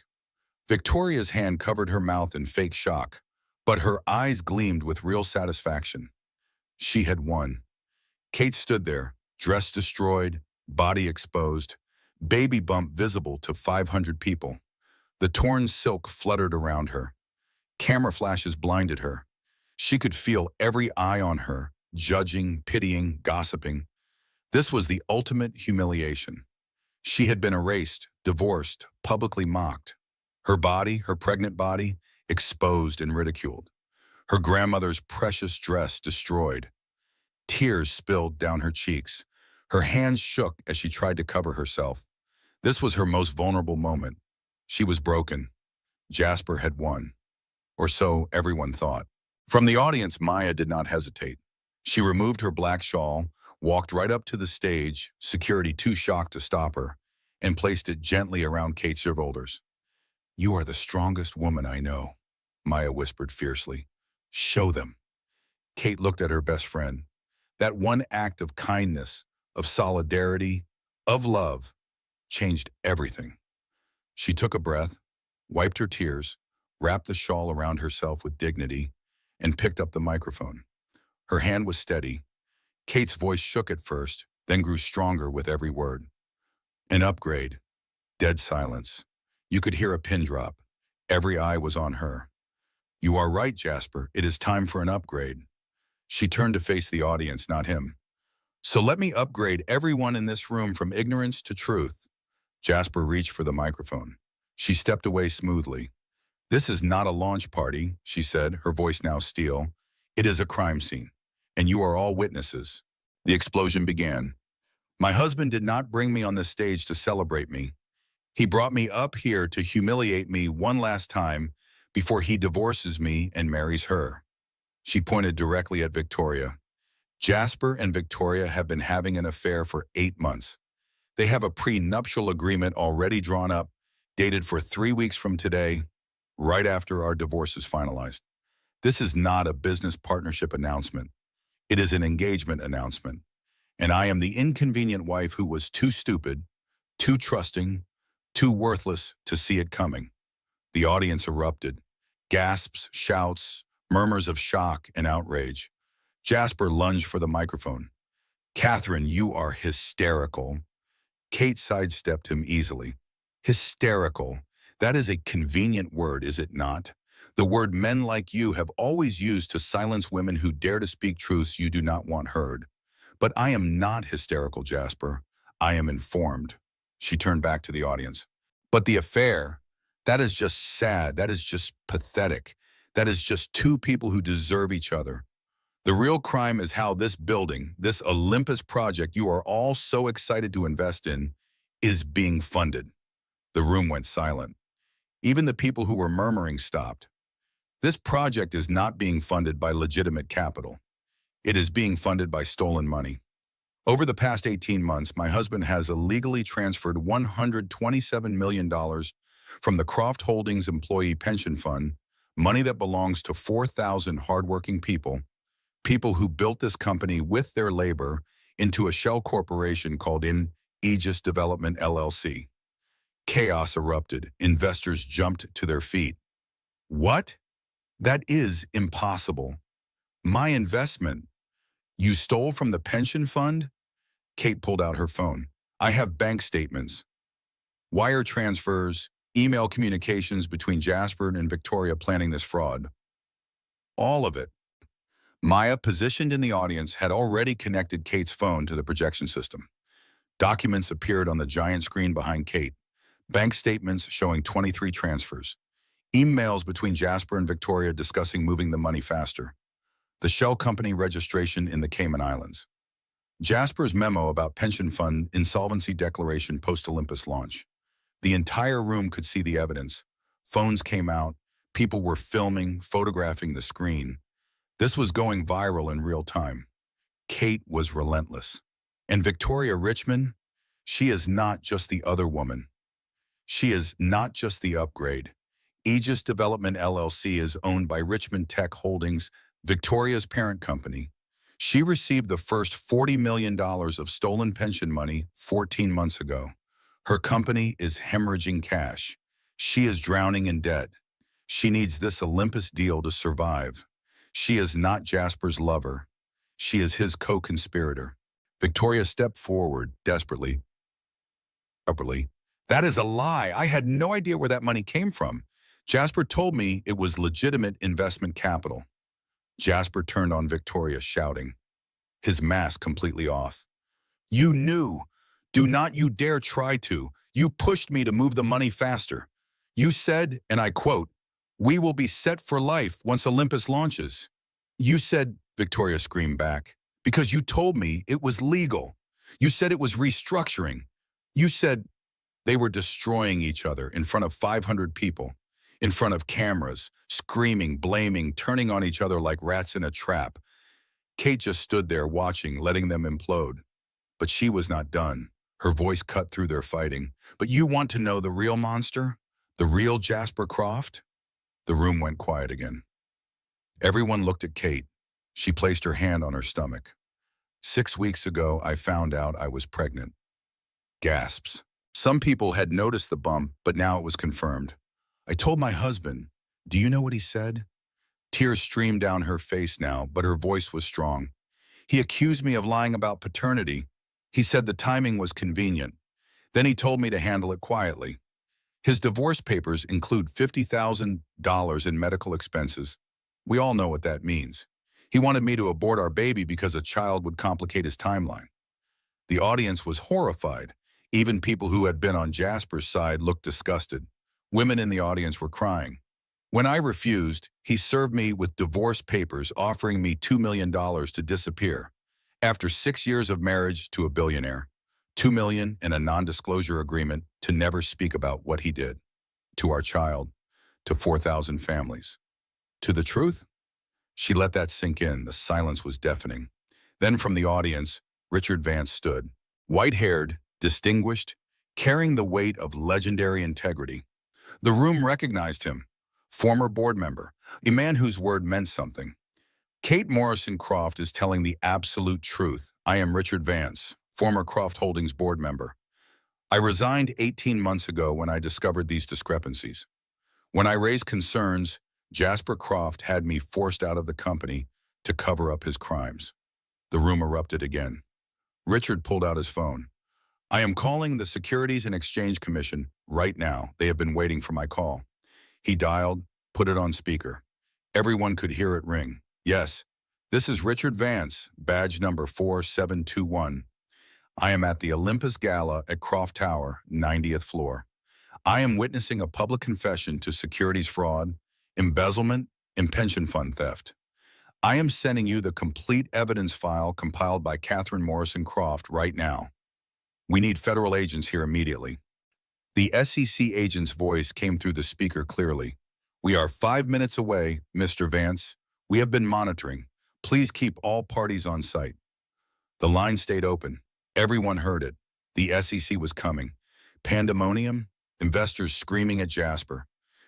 Victoria's hand covered her mouth in fake shock, but her eyes gleamed with real satisfaction. She had won. Kate stood there, dress destroyed, body exposed, baby bump visible to 500 people. The torn silk fluttered around her. Camera flashes blinded her. She could feel every eye on her, judging, pitying, gossiping. This was the ultimate humiliation. She had been erased, divorced, publicly mocked. Her body, her pregnant body, exposed and ridiculed. Her grandmother's precious dress destroyed. Tears spilled down her cheeks. Her hands shook as she tried to cover herself. This was her most vulnerable moment. She was broken. Jasper had won. Or so everyone thought. From the audience, Maya did not hesitate. She removed her black shawl, walked right up to the stage, security too shocked to stop her, and placed it gently around Kate's shoulders. You are the strongest woman I know, Maya whispered fiercely. Show them. Kate looked at her best friend. That one act of kindness, of solidarity, of love, changed everything. She took a breath, wiped her tears, wrapped the shawl around herself with dignity, and picked up the microphone. Her hand was steady. Kate's voice shook at first, then grew stronger with every word. An upgrade. Dead silence. You could hear a pin drop. Every eye was on her. You are right, Jasper. It is time for an upgrade. She turned to face the audience, not him. So let me upgrade everyone in this room from ignorance to truth. Jasper reached for the microphone. She stepped away smoothly. "This is not a launch party," she said, her voice now steel. "It is a crime scene, and you are all witnesses." The explosion began. My husband did not bring me on the stage to celebrate me. He brought me up here to humiliate me one last time before he divorces me and marries her. She pointed directly at Victoria. Jasper and Victoria have been having an affair for 8 months. They have a prenuptial agreement already drawn up, dated for 3 weeks from today, right after our divorce is finalized. This is not a business partnership announcement. It is an engagement announcement. And I am the inconvenient wife who was too stupid, too trusting, too worthless to see it coming. The audience erupted. Gasps, shouts, murmurs of shock and outrage. Jasper lunged for the microphone. "Catherine, you are hysterical." Kate sidestepped him easily. "Hysterical. That is a convenient word, is it not? The word men like you have always used to silence women who dare to speak truths you do not want heard. But I am not hysterical, Jasper. I am informed." She turned back to the audience. "But the affair, that is just sad. That is just pathetic. That is just two people who deserve each other. The real crime is how this building, this Olympus project you are all so excited to invest in, is being funded." The room went silent. Even the people who were murmuring stopped. This project is not being funded by legitimate capital. It is being funded by stolen money. Over the past 18 months, my husband has illegally transferred $127 million from the Croft Holdings Employee Pension Fund, money that belongs to 4,000 hardworking people, people who built this company with their labor, into a shell corporation called Aegis Development LLC. Chaos erupted. Investors jumped to their feet. "What? That is impossible. My investment. You stole from the pension fund?" Kate pulled out her phone. "I have bank statements, wire transfers, email communications between Jasper and Victoria planning this fraud. All of it." Maya, positioned in the audience, had already connected Kate's phone to the projection system. Documents appeared on the giant screen behind Kate. Bank statements showing 23 transfers. Emails between Jasper and Victoria discussing moving the money faster. The shell company registration in the Cayman Islands. Jasper's memo about pension fund insolvency declaration post-Olympus launch. The entire room could see the evidence. Phones came out. People were filming, photographing the screen. This was going viral in real time. Kate was relentless. And Victoria Richmond, she is not just the other woman. She is not just the upgrade. Aegis Development LLC is owned by Richmond Tech Holdings, Victoria's parent company. She received the first $40 million of stolen pension money 14 months ago. Her company is hemorrhaging cash. She is drowning in debt. She needs this Olympus deal to survive. She is not Jasper's lover. She is his co-conspirator. Victoria stepped forward, desperately. "That is a lie. I had no idea where that money came from. Jasper told me it was legitimate investment capital." Jasper turned on Victoria, shouting, his mask completely off. "You knew. Do not you dare try to. You pushed me to move the money faster. You said, and I quote, 'We will be set for life once Olympus launches.' You said," Victoria screamed back, "because you told me it was legal. You said it was restructuring. You said." They were destroying each other in front of 500 people, in front of cameras, screaming, blaming, turning on each other like rats in a trap. Kate just stood there watching, letting them implode. But she was not done. Her voice cut through their fighting. "But you want to know the real monster? The real Jasper Croft?" The room went quiet again. Everyone looked at Kate. She placed her hand on her stomach. "6 weeks ago, I found out I was pregnant." Gasps. Some people had noticed the bump, but now it was confirmed. "I told my husband." "Do you know what he said?" Tears streamed down her face now, but her voice was strong. "He accused me of lying about paternity. He said the timing was convenient. Then he told me to handle it quietly. His divorce papers include $50,000 in medical expenses. We all know what that means. He wanted me to abort our baby because a child would complicate his timeline." The audience was horrified. Even people who had been on Jasper's side looked disgusted. Women in the audience were crying. When I refused, he served me with divorce papers offering me $2 million to disappear. After 6 years of marriage to a billionaire, $2 million and a non-disclosure agreement to never speak about what he did. To our child, to 4,000 families. To the truth? She let that sink in. The silence was deafening. Then from the audience, Richard Vance stood, white-haired, distinguished, carrying the weight of legendary integrity. The room recognized him, former board member, a man whose word meant something. Kate Morrison Croft is telling the absolute truth. I am Richard Vance, former Croft Holdings board member. I resigned 18 months ago when I discovered these discrepancies. When I raised concerns, Jasper Croft had me forced out of the company to cover up his crimes. The room erupted again. Richard pulled out his phone. I am calling the Securities and Exchange Commission right now. They have been waiting for my call. He dialed, put it on speaker. Everyone could hear it ring. Yes, this is Richard Vance, badge number 4721. I am at the Olympus Gala at Croft Tower, 90th floor. I am witnessing a public confession to securities fraud, embezzlement, and pension fund theft. I am sending you the complete evidence file compiled by Catherine Morrison Croft right now. We need federal agents here immediately. The SEC agent's voice came through the speaker clearly. We are 5 minutes away, Mr. Vance. We have been monitoring. Please keep all parties on site. The line stayed open. Everyone heard it. The SEC was coming. Pandemonium, investors screaming at Jasper,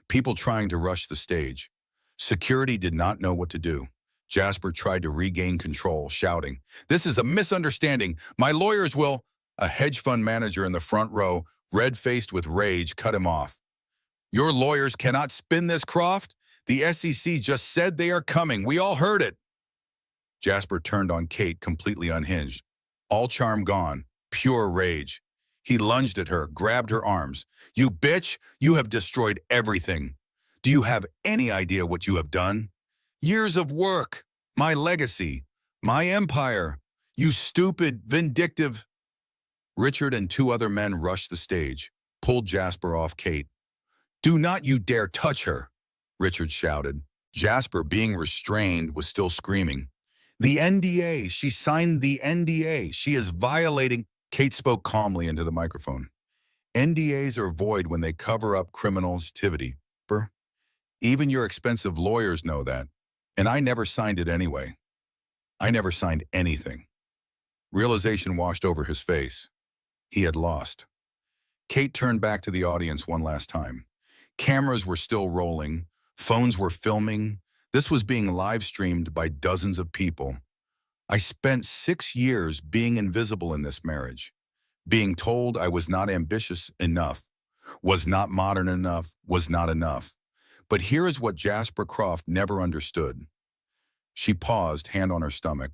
people trying to rush the stage. Security did not know what to do. Jasper tried to regain control, shouting, "This is a misunderstanding. My lawyers will—" A hedge fund manager in the front row, red-faced with rage, cut him off. Your lawyers cannot spin this, Croft. The SEC just said they are coming. We all heard it. Jasper turned on Kate, completely unhinged. All charm gone, pure rage. He lunged at her, grabbed her arms. You bitch, you have destroyed everything. Do you have any idea what you have done? Years of work, my legacy, my empire. You stupid, vindictive. Richard and two other men rushed the stage, pulled Jasper off Kate. Do not you dare touch her, Richard shouted. Jasper, being restrained, was still screaming. The NDA, she signed the NDA. She is violating. Kate spoke calmly into the microphone. NDAs are void when they cover up criminal activity. Even your expensive lawyers know that. And I never signed it anyway. I never signed anything. Realization washed over his face. He had lost. Kate turned back to the audience one last time. Cameras were still rolling. Phones were filming. This was being live-streamed by dozens of people. I spent 6 years being invisible in this marriage, being told I was not ambitious enough, was not modern enough, was not enough. But here is what Jasper Croft never understood. She paused, hand on her stomach.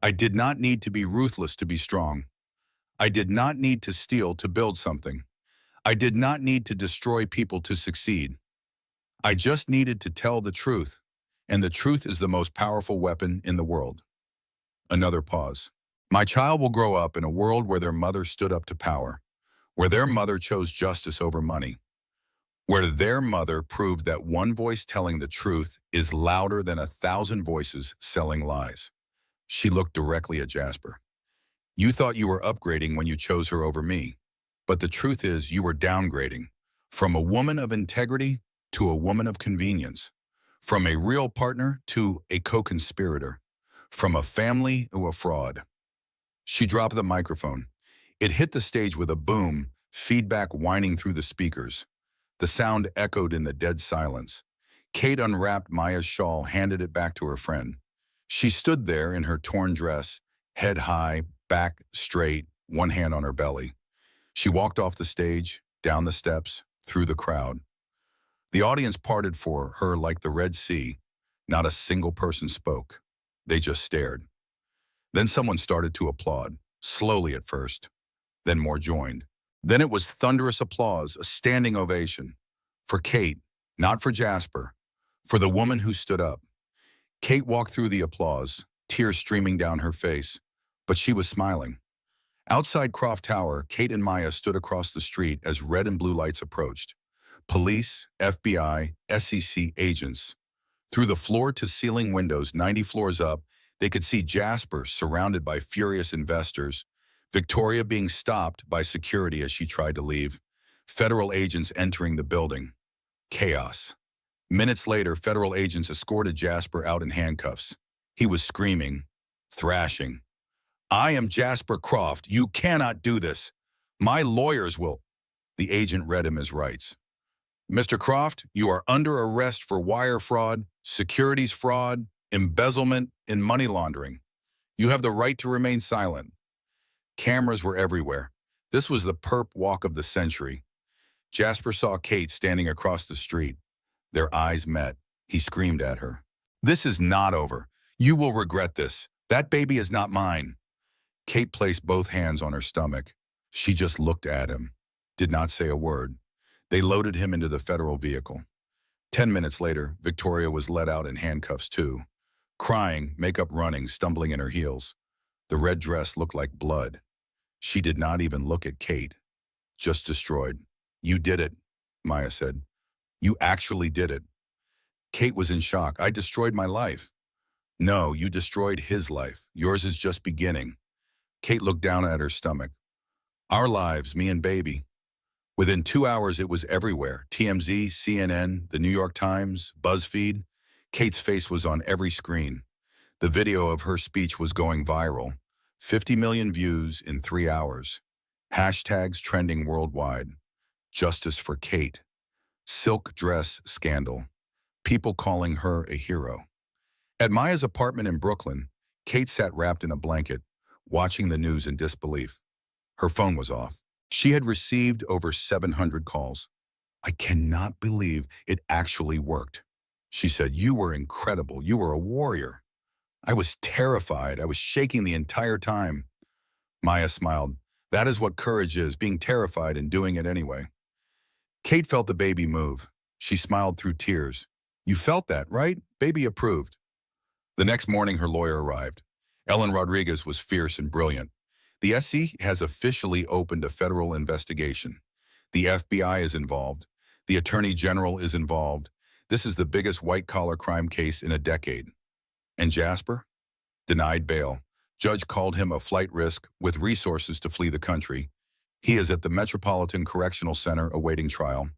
I did not need to be ruthless to be strong. I did not need to steal to build something. I did not need to destroy people to succeed. I just needed to tell the truth, and the truth is the most powerful weapon in the world. Another pause. My child will grow up in a world where their mother stood up to power, where their mother chose justice over money, where their mother proved that one voice telling the truth is louder than 1,000 voices selling lies. She looked directly at Jasper. You thought you were upgrading when you chose her over me, but the truth is you were downgrading, from a woman of integrity to a woman of convenience, from a real partner to a co-conspirator, from a family to a fraud. She dropped the microphone. It hit the stage with a boom, feedback whining through the speakers. The sound echoed in the dead silence. Kate unwrapped Maya's shawl, handed it back to her friend. She stood there in her torn dress, head high, back straight, one hand on her belly. She walked off the stage, down the steps, through the crowd. The audience parted for her like the Red Sea. Not a single person spoke. They just stared. Then someone started to applaud, slowly at first. Then more joined. Then it was thunderous applause, a standing ovation. For Kate, not for Jasper, for the woman who stood up. Kate walked through the applause, tears streaming down her face, but she was smiling. Outside Croft Tower, Kate and Maya stood across the street as red and blue lights approached. Police, FBI, SEC agents. Through the floor-to-ceiling windows 90 floors up, they could see Jasper surrounded by furious investors, Victoria being stopped by security as she tried to leave, federal agents entering the building. Chaos. Minutes later, federal agents escorted Jasper out in handcuffs. He was screaming, thrashing. "I am Jasper Croft. You cannot do this. My lawyers will." The agent read him his rights. "Mr. Croft, you are under arrest for wire fraud, securities fraud, embezzlement, and money laundering. You have the right to remain silent." Cameras were everywhere. This was the perp walk of the century. Jasper saw Kate standing across the street. Their eyes met. He screamed at her. "This is not over. You will regret this. That baby is not mine." Kate placed both hands on her stomach. She just looked at him, did not say a word. They loaded him into the federal vehicle. 10 minutes later, Victoria was let out in handcuffs too. Crying, makeup running, stumbling in her heels. The red dress looked like blood. She did not even look at Kate. Just destroyed. "You did it," Maya said. "You actually did it." Kate was in shock. "I destroyed my life." "No, you destroyed his life. Yours is just beginning." Kate looked down at her stomach. "Our lives, me and baby." Within 2 hours, it was everywhere. TMZ, CNN, the New York Times, BuzzFeed. Kate's face was on every screen. The video of her speech was going viral. 50 million views in 3 hours. Hashtags trending worldwide. Justice for Kate. Silk dress scandal. People calling her a hero. At Maya's apartment in Brooklyn, Kate sat wrapped in a blanket, watching the news in disbelief. Her phone was off. She had received over 700 calls. "I cannot believe it actually worked," she said. "You were incredible. You were a warrior." "I was terrified. I was shaking the entire time." Maya smiled. "That is what courage is, being terrified and doing it anyway." Kate felt the baby move. She smiled through tears. "You felt that, right?" Baby approved. The next morning, her lawyer arrived. Ellen Rodriguez was fierce and brilliant. "The SC has officially opened a federal investigation. The FBI is involved. The Attorney General is involved. This is the biggest white-collar crime case in a decade." And Jasper? Denied bail. Judge called him a flight risk with resources to flee the country. He is at the Metropolitan Correctional Center awaiting trial.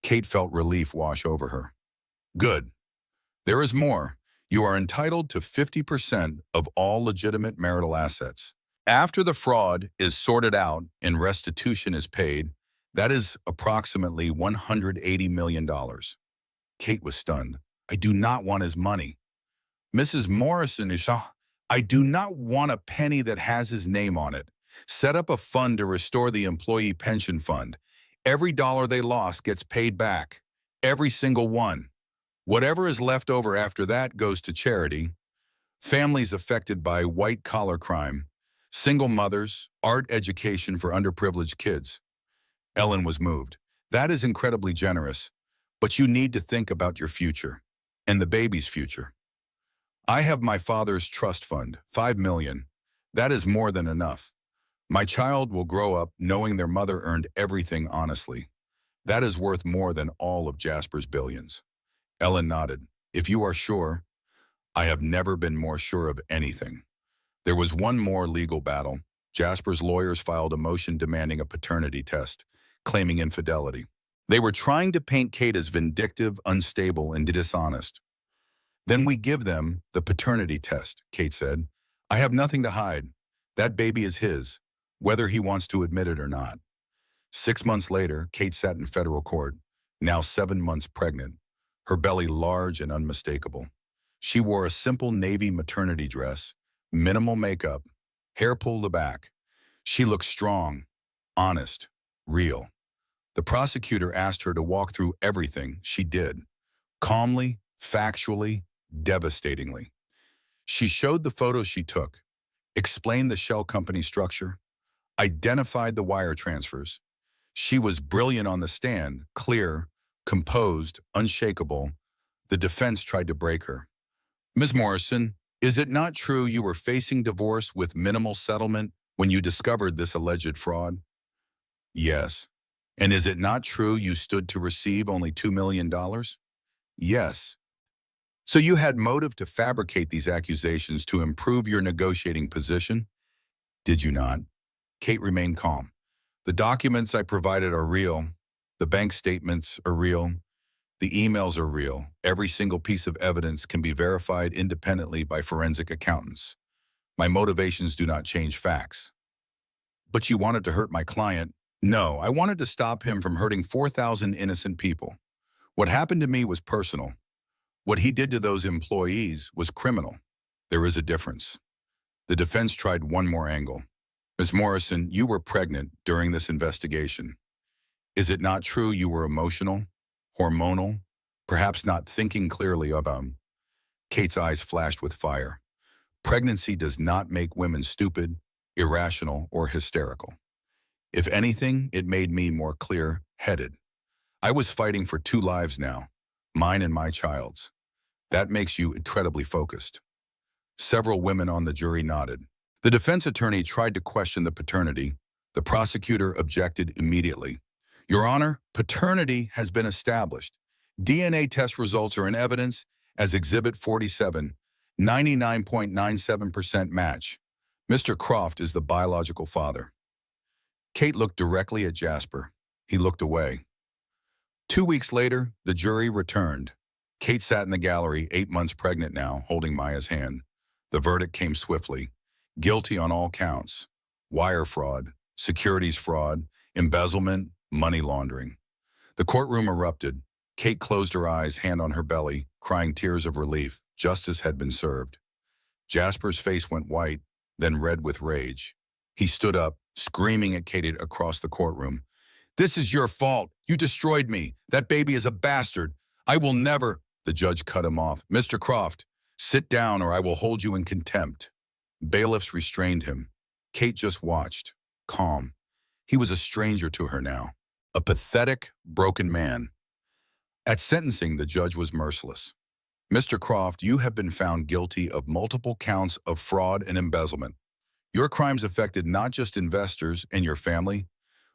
Kate felt relief wash over her. "Good. There is more. You are entitled to 50% of all legitimate marital assets. After the fraud is sorted out and restitution is paid, that is approximately $180 million. Kate was stunned. "I do not want his money." "Mrs. Morrison is, I do not want a penny that has his name on it. Set up a fund to restore the employee pension fund. Every dollar they lost gets paid back. Every single one. Whatever is left over after that goes to charity. Families affected by white-collar crime. Single mothers, art education for underprivileged kids." Ellen was moved. "That is incredibly generous, but you need to think about your future and the baby's future." "I have my father's trust fund, $5 million. That is more than enough. My child will grow up knowing their mother earned everything honestly. That is worth more than all of Jasper's billions." Ellen nodded. "If you are sure." "I have never been more sure of anything." There was one more legal battle. Jasper's lawyers filed a motion demanding a paternity test, claiming infidelity. They were trying to paint Kate as vindictive, unstable, and dishonest. "Then we give them the paternity test," Kate said. "I have nothing to hide. That baby is his, whether he wants to admit it or not." 6 months later, Kate sat in federal court, now 7 months pregnant, her belly large and unmistakable. She wore a simple navy maternity dress, minimal makeup, hair pulled back. She looked strong, honest, real. The prosecutor asked her to walk through everything. She did, calmly, factually, devastatingly. She showed the photos she took, explained the shell company structure, identified the wire transfers. She was brilliant on the stand, clear, composed, unshakable. The defense tried to break her. "Ms. Morrison, is it not true you were facing divorce with minimal settlement when you discovered this alleged fraud?" "Yes." And is it not true you stood to receive only $2 million? Yes. So you had motive to fabricate these accusations to improve your negotiating position, did you not? Kate remained calm. The documents I provided are real. The bank statements are real. The emails are real. Every single piece of evidence can be verified independently by forensic accountants. My motivations do not change facts. But you wanted to hurt my client? No, I wanted to stop him from hurting 4,000 innocent people. What happened to me was personal. What he did to those employees was criminal. There is a difference. The defense tried one more angle. Ms. Morrison, you were pregnant during this investigation. Is it not true you were emotional, hormonal, perhaps not thinking clearly about him? Kate's eyes flashed with fire. Pregnancy does not make women stupid, irrational, or hysterical. If anything, it made me more clear-headed. I was fighting for two lives now, mine and my child's. That makes you incredibly focused. Several women on the jury nodded. The defense attorney tried to question the paternity. The prosecutor objected immediately. Your Honor, paternity has been established. DNA test results are in evidence as Exhibit 47, 99.97% match. Mr. Croft is the biological father. Kate looked directly at Jasper. He looked away. 2 weeks later, the jury returned. Kate sat in the gallery, 8 months pregnant now, holding Maya's hand. The verdict came swiftly. Guilty on all counts. Wire fraud, securities fraud, embezzlement, money laundering. The courtroom erupted. Kate closed her eyes, hand on her belly, crying tears of relief. Justice had been served. Jasper's face went white, then red with rage. He stood up, screaming at Kate across the courtroom. This is your fault. You destroyed me. That baby is a bastard. I will never... The judge cut him off. Mr. Croft, sit down or I will hold you in contempt. Bailiffs restrained him. Kate just watched, calm. He was a stranger to her now. A pathetic, broken man. At sentencing, the judge was merciless. Mr. Croft, you have been found guilty of multiple counts of fraud and embezzlement. Your crimes affected not just investors and your family,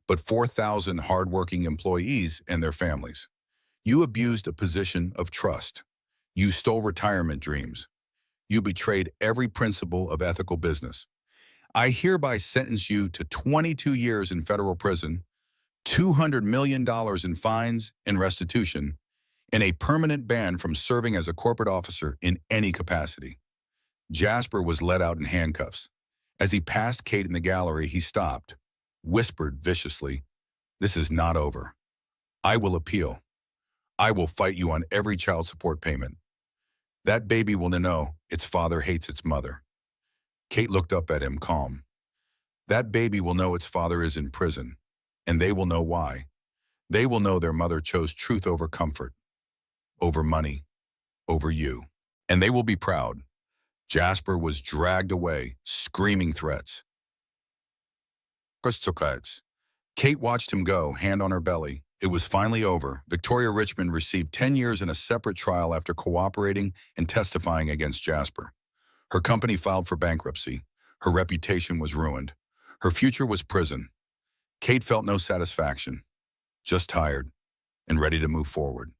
but 4,000 hardworking employees and their families. You abused a position of trust. You stole retirement dreams. You betrayed every principle of ethical business. I hereby sentence you to 22 years in federal prison, $200 million in fines and restitution, and a permanent ban from serving as a corporate officer in any capacity. Jasper was let out in handcuffs. As he passed Kate in the gallery, he stopped, whispered viciously, "This is not over. I will appeal. I will fight you on every child support payment. That baby will know its father hates its mother." Kate looked up at him, calm. That baby will know its father is in prison, and they will know why. They will know their mother chose truth over comfort, over money, over you. And they will be proud. Jasper was dragged away, screaming threats. Kate watched him go, hand on her belly. It was finally over. Victoria Richmond received 10 years in a separate trial after cooperating and testifying against Jasper. Her company filed for bankruptcy. Her reputation was ruined. Her future was prison. Kate felt no satisfaction, just tired and ready to move forward.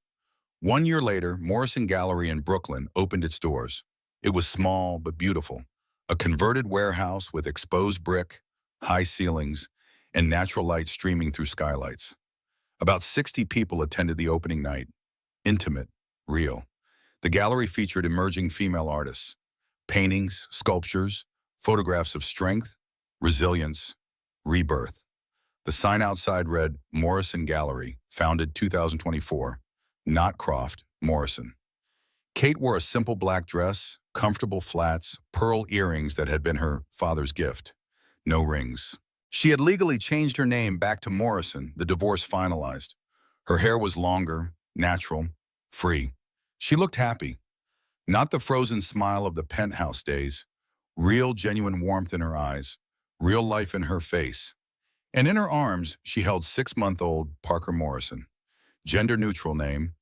1 year later, Morrison Gallery in Brooklyn opened its doors. It was small but beautiful, a converted warehouse with exposed brick, high ceilings, and natural light streaming through skylights. About 60 people attended the opening night. Intimate, real. The gallery featured emerging female artists, paintings, sculptures, photographs of strength, resilience, rebirth. The sign outside read, Morrison Gallery, founded 2024, not Croft, Morrison. Kate wore a simple black dress, comfortable flats, pearl earrings that had been her father's gift. No rings. She had legally changed her name back to Morrison, the divorce finalized. Her hair was longer, natural, free. She looked happy. Not the frozen smile of the penthouse days. Real, genuine warmth in her eyes. Real life in her face. And in her arms, she held 6-month-old Parker Morrison. Gender-neutral name.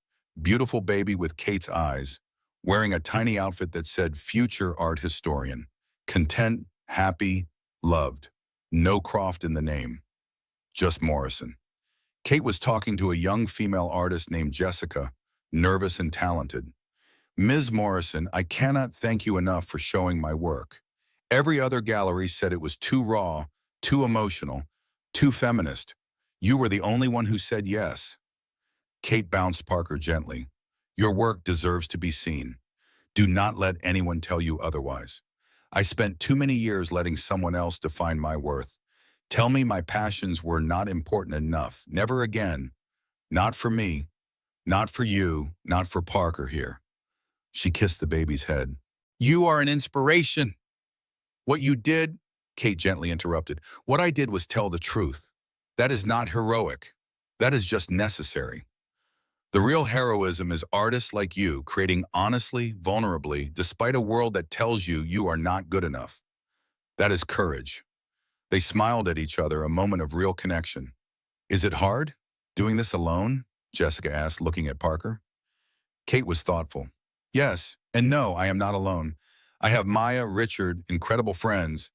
Beautiful baby with Kate's eyes. Wearing a tiny outfit that said future art historian. Content, happy, loved. No Croft in the name. Just Morrison. Kate was talking to a young female artist named Jessica, nervous and talented. Ms. Morrison, I cannot thank you enough for showing my work. Every other gallery said it was too raw, too emotional, too feminist. You were the only one who said yes. Kate bounced Parker gently. Your work deserves to be seen. Do not let anyone tell you otherwise. I spent too many years letting someone else define my worth. Tell me my passions were not important enough. Never again. Not for me. Not for you. Not for Parker here. She kissed the baby's head. You are an inspiration. What you did, Kate gently interrupted, what I did was tell the truth. That is not heroic. That is just necessary. The real heroism is artists like you creating honestly, vulnerably, despite a world that tells you you are not good enough. That is courage. They smiled at each other, a moment of real connection. Is it hard, doing this alone? Jessica asked, looking at Parker. Kate was thoughtful. Yes, and no, I am not alone. I have Maya, Richard, incredible friends,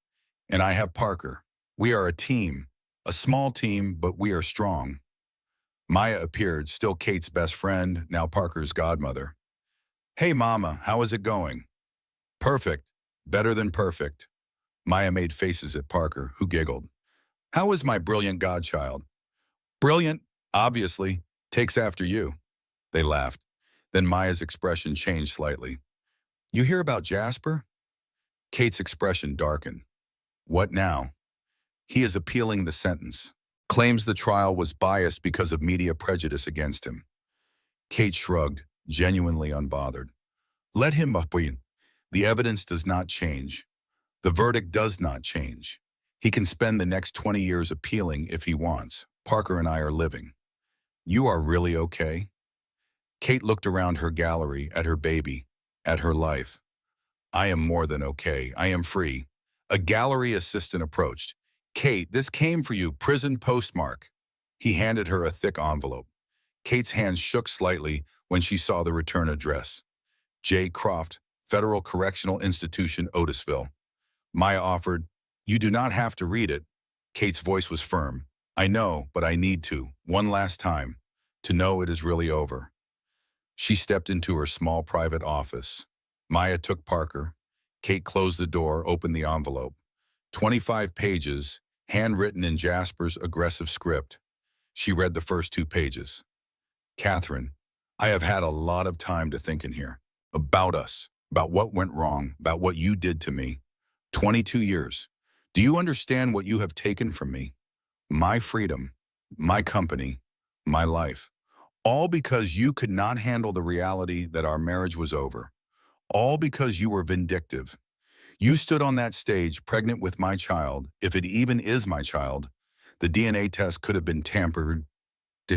and I have Parker. We are a team, a small team, but we are strong. Maya appeared, still Kate's best friend, now Parker's godmother. Hey, Mama, how is it going? Perfect. Better than perfect. Maya made faces at Parker, who giggled. How is my brilliant godchild? Brilliant, obviously. Takes after you. They laughed. Then Maya's expression changed slightly. You hear about Jasper? Kate's expression darkened. What now? He is appealing the sentence. Claims the trial was biased because of media prejudice against him. Kate shrugged, genuinely unbothered. Let him appeal. The evidence does not change. The verdict does not change. He can spend the next 20 years appealing if he wants. Parker and I are living. You are really okay? Kate looked around her gallery, at her baby, at her life. I am more than okay. I am free. A gallery assistant approached. Kate, this came for you, prison postmark. He handed her a thick envelope. Kate's hands shook slightly when she saw the return address. J. Croft, Federal Correctional Institution, Otisville. Maya offered, you do not have to read it. Kate's voice was firm. I know, but I need to, one last time, to know it is really over. She stepped into her small private office. Maya took Parker. Kate closed the door, opened the envelope. 25 pages, handwritten in Jasper's aggressive script. She read the first 2 pages. Catherine, I have had a lot of time to think in here. About us, about what went wrong, about what you did to me. 22 years. Do you understand what you have taken from me? My freedom, my company, my life. All because you could not handle the reality that our marriage was over. All because you were vindictive. You stood on that stage pregnant with my child, if it even is my child. The DNA test could have been tampered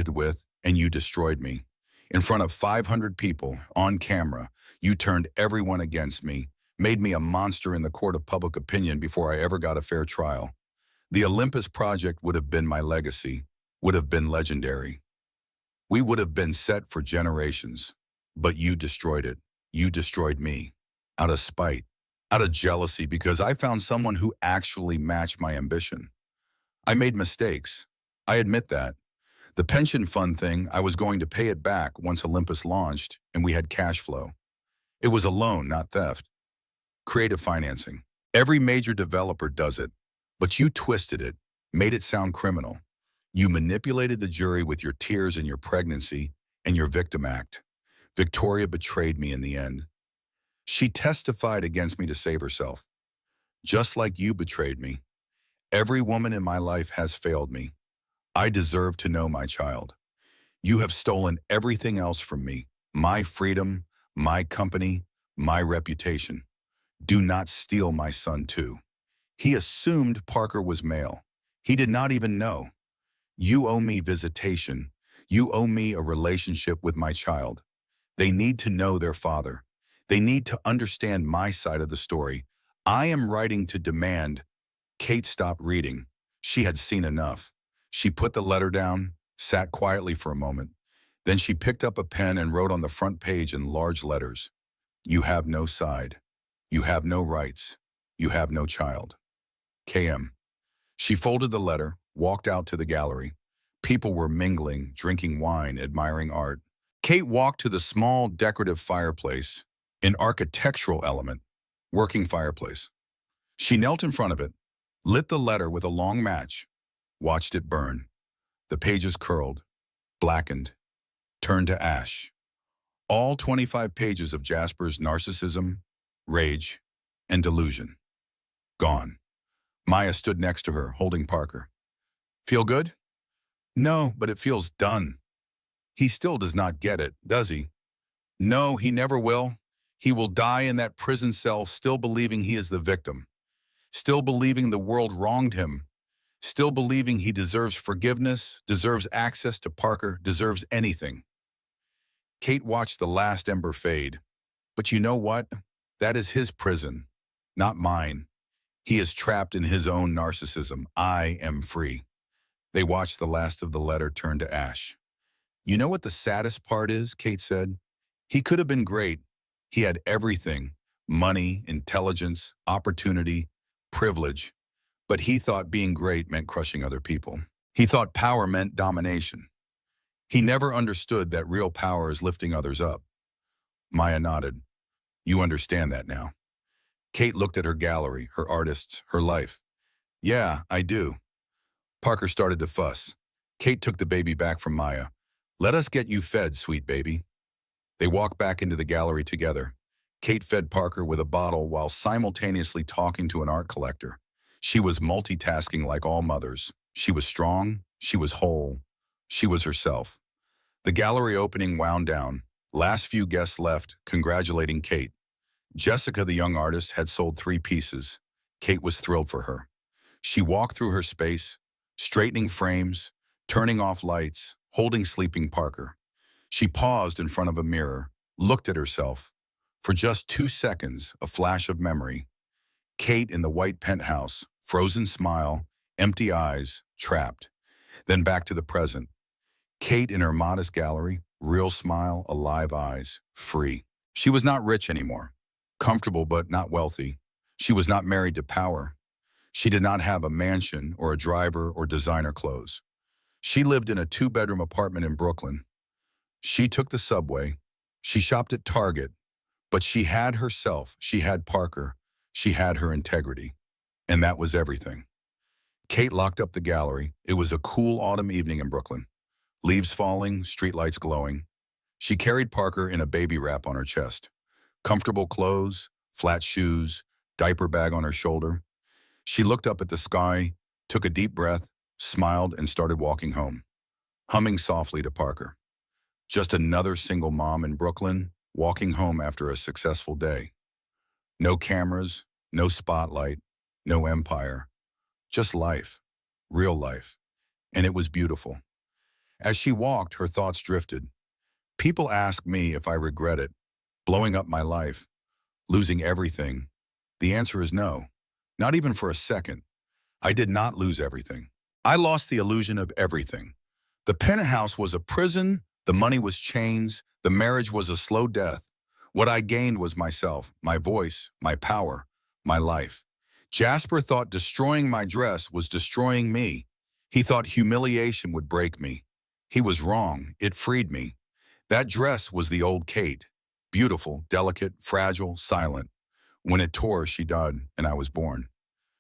with, and you destroyed me. In front of 500 people, on camera, you turned everyone against me, made me a monster in the court of public opinion before I ever got a fair trial. The Olympus Project would have been my legacy, would have been legendary. We would have been set for generations, but you destroyed it. You destroyed me, out of spite, out of jealousy, because I found someone who actually matched my ambition. I made mistakes. I admit that. The pension fund thing, I was going to pay it back once Olympus launched and we had cash flow. It was a loan, not theft. Creative financing. Every major developer does it, but you twisted it, made it sound criminal. You manipulated the jury with your tears and your pregnancy and your victim act. Victoria betrayed me in the end. She testified against me to save herself. Just like you betrayed me. Every woman in my life has failed me. I deserve to know my child. You have stolen everything else from me. My freedom, my company, my reputation. Do not steal my son too. He assumed Parker was male. He did not even know. You owe me visitation. You owe me a relationship with my child. They need to know their father. They need to understand my side of the story. I am writing to demand. Kate stopped reading. She had seen enough. She put the letter down, sat quietly for a moment. Then she picked up a pen and wrote on the front page in large letters, you have no side. You have no rights. You have no child. KM. She folded the letter, walked out to the gallery. People were mingling, drinking wine, admiring art. Kate walked to the small, decorative fireplace, an architectural element, working fireplace. She knelt in front of it, lit the letter with a long match, watched it burn. The pages curled, blackened, turned to ash. All 25 pages of Jasper's narcissism, rage, and delusion. Gone. Maya stood next to her, holding Parker. Feel good? No, but it feels done. He still does not get it, does he? No, he never will. He will die in that prison cell still believing he is the victim, still believing the world wronged him, still believing he deserves forgiveness, deserves access to Parker, deserves anything. Kate watched the last ember fade. But you know what? That is his prison, not mine. He is trapped in his own narcissism. I am free. They watched the last of the letter turn to ash. You know what the saddest part is, Kate said? He could have been great. He had everything: money, intelligence, opportunity, privilege. But he thought being great meant crushing other people. He thought power meant domination. He never understood that real power is lifting others up. Maya nodded. You understand that now. Kate looked at her gallery, her artists, her life. Yeah, I do. Parker started to fuss. Kate took the baby back from Maya. Let us get you fed, sweet baby. They walked back into the gallery together. Kate fed Parker with a bottle while simultaneously talking to an art collector. She was multitasking like all mothers. She was strong. She was whole. She was herself. The gallery opening wound down. Last few guests left, congratulating Kate. Jessica, the young artist, had sold 3 pieces. Kate was thrilled for her. She walked through her space, straightening frames, turning off lights, holding sleeping Parker. She paused in front of a mirror, looked at herself. For just 2 seconds, a flash of memory. Kate in the white penthouse, frozen smile, empty eyes, trapped. Then back to the present. Kate in her modest gallery, real smile, alive eyes, free. She was not rich anymore. Comfortable but not wealthy. She was not married to power. She did not have a mansion or a driver or designer clothes. She lived in a 2-bedroom apartment in Brooklyn. She took the subway. She shopped at Target. But she had herself. She had Parker. She had her integrity. And that was everything. Kate locked up the gallery. It was a cool autumn evening in Brooklyn. Leaves falling, streetlights glowing. She carried Parker in a baby wrap on her chest. Comfortable clothes, flat shoes, diaper bag on her shoulder. She looked up at the sky, took a deep breath, smiled, and started walking home, humming softly to Parker. Just another single mom in Brooklyn, walking home after a successful day. No cameras, no spotlight, no empire. Just life, real life. And it was beautiful. As she walked, her thoughts drifted. People ask me if I regret it, blowing up my life, losing everything. The answer is no, not even for a second. I did not lose everything. I lost the illusion of everything. The penthouse was a prison, the money was chains, the marriage was a slow death. What I gained was myself, my voice, my power, my life. Jasper thought destroying my dress was destroying me. He thought humiliation would break me. He was wrong. It freed me. That dress was the old Kate. Beautiful, delicate, fragile, silent. When it tore, she died, and I was born.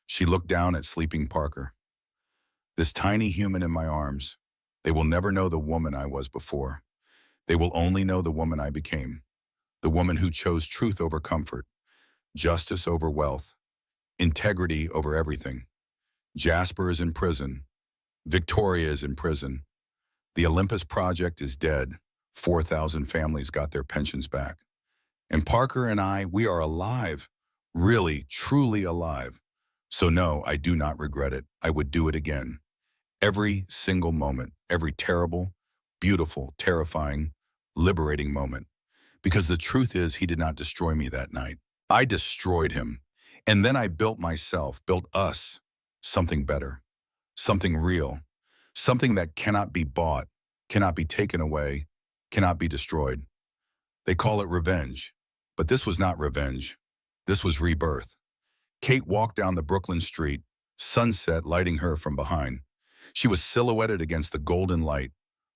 She looked down at sleeping Parker. This tiny human in my arms. They will never know the woman I was before. They will only know the woman I became. The woman who chose truth over comfort, justice over wealth, integrity over everything. Jasper is in prison. Victoria is in prison. The Olympus Project is dead. 4,000 families got their pensions back. And Parker and I, we are alive. Really, truly alive. So no, I do not regret it. I would do it again. Every single moment, every terrible, beautiful, terrifying, liberating moment. Because the truth is, he did not destroy me that night. I destroyed him. And then I built myself, built us, something better, something real, something that cannot be bought, cannot be taken away, cannot be destroyed. They call it revenge. But this was not revenge. This was rebirth. Kate walked down the Brooklyn street, sunset lighting her from behind. She was silhouetted against the golden light,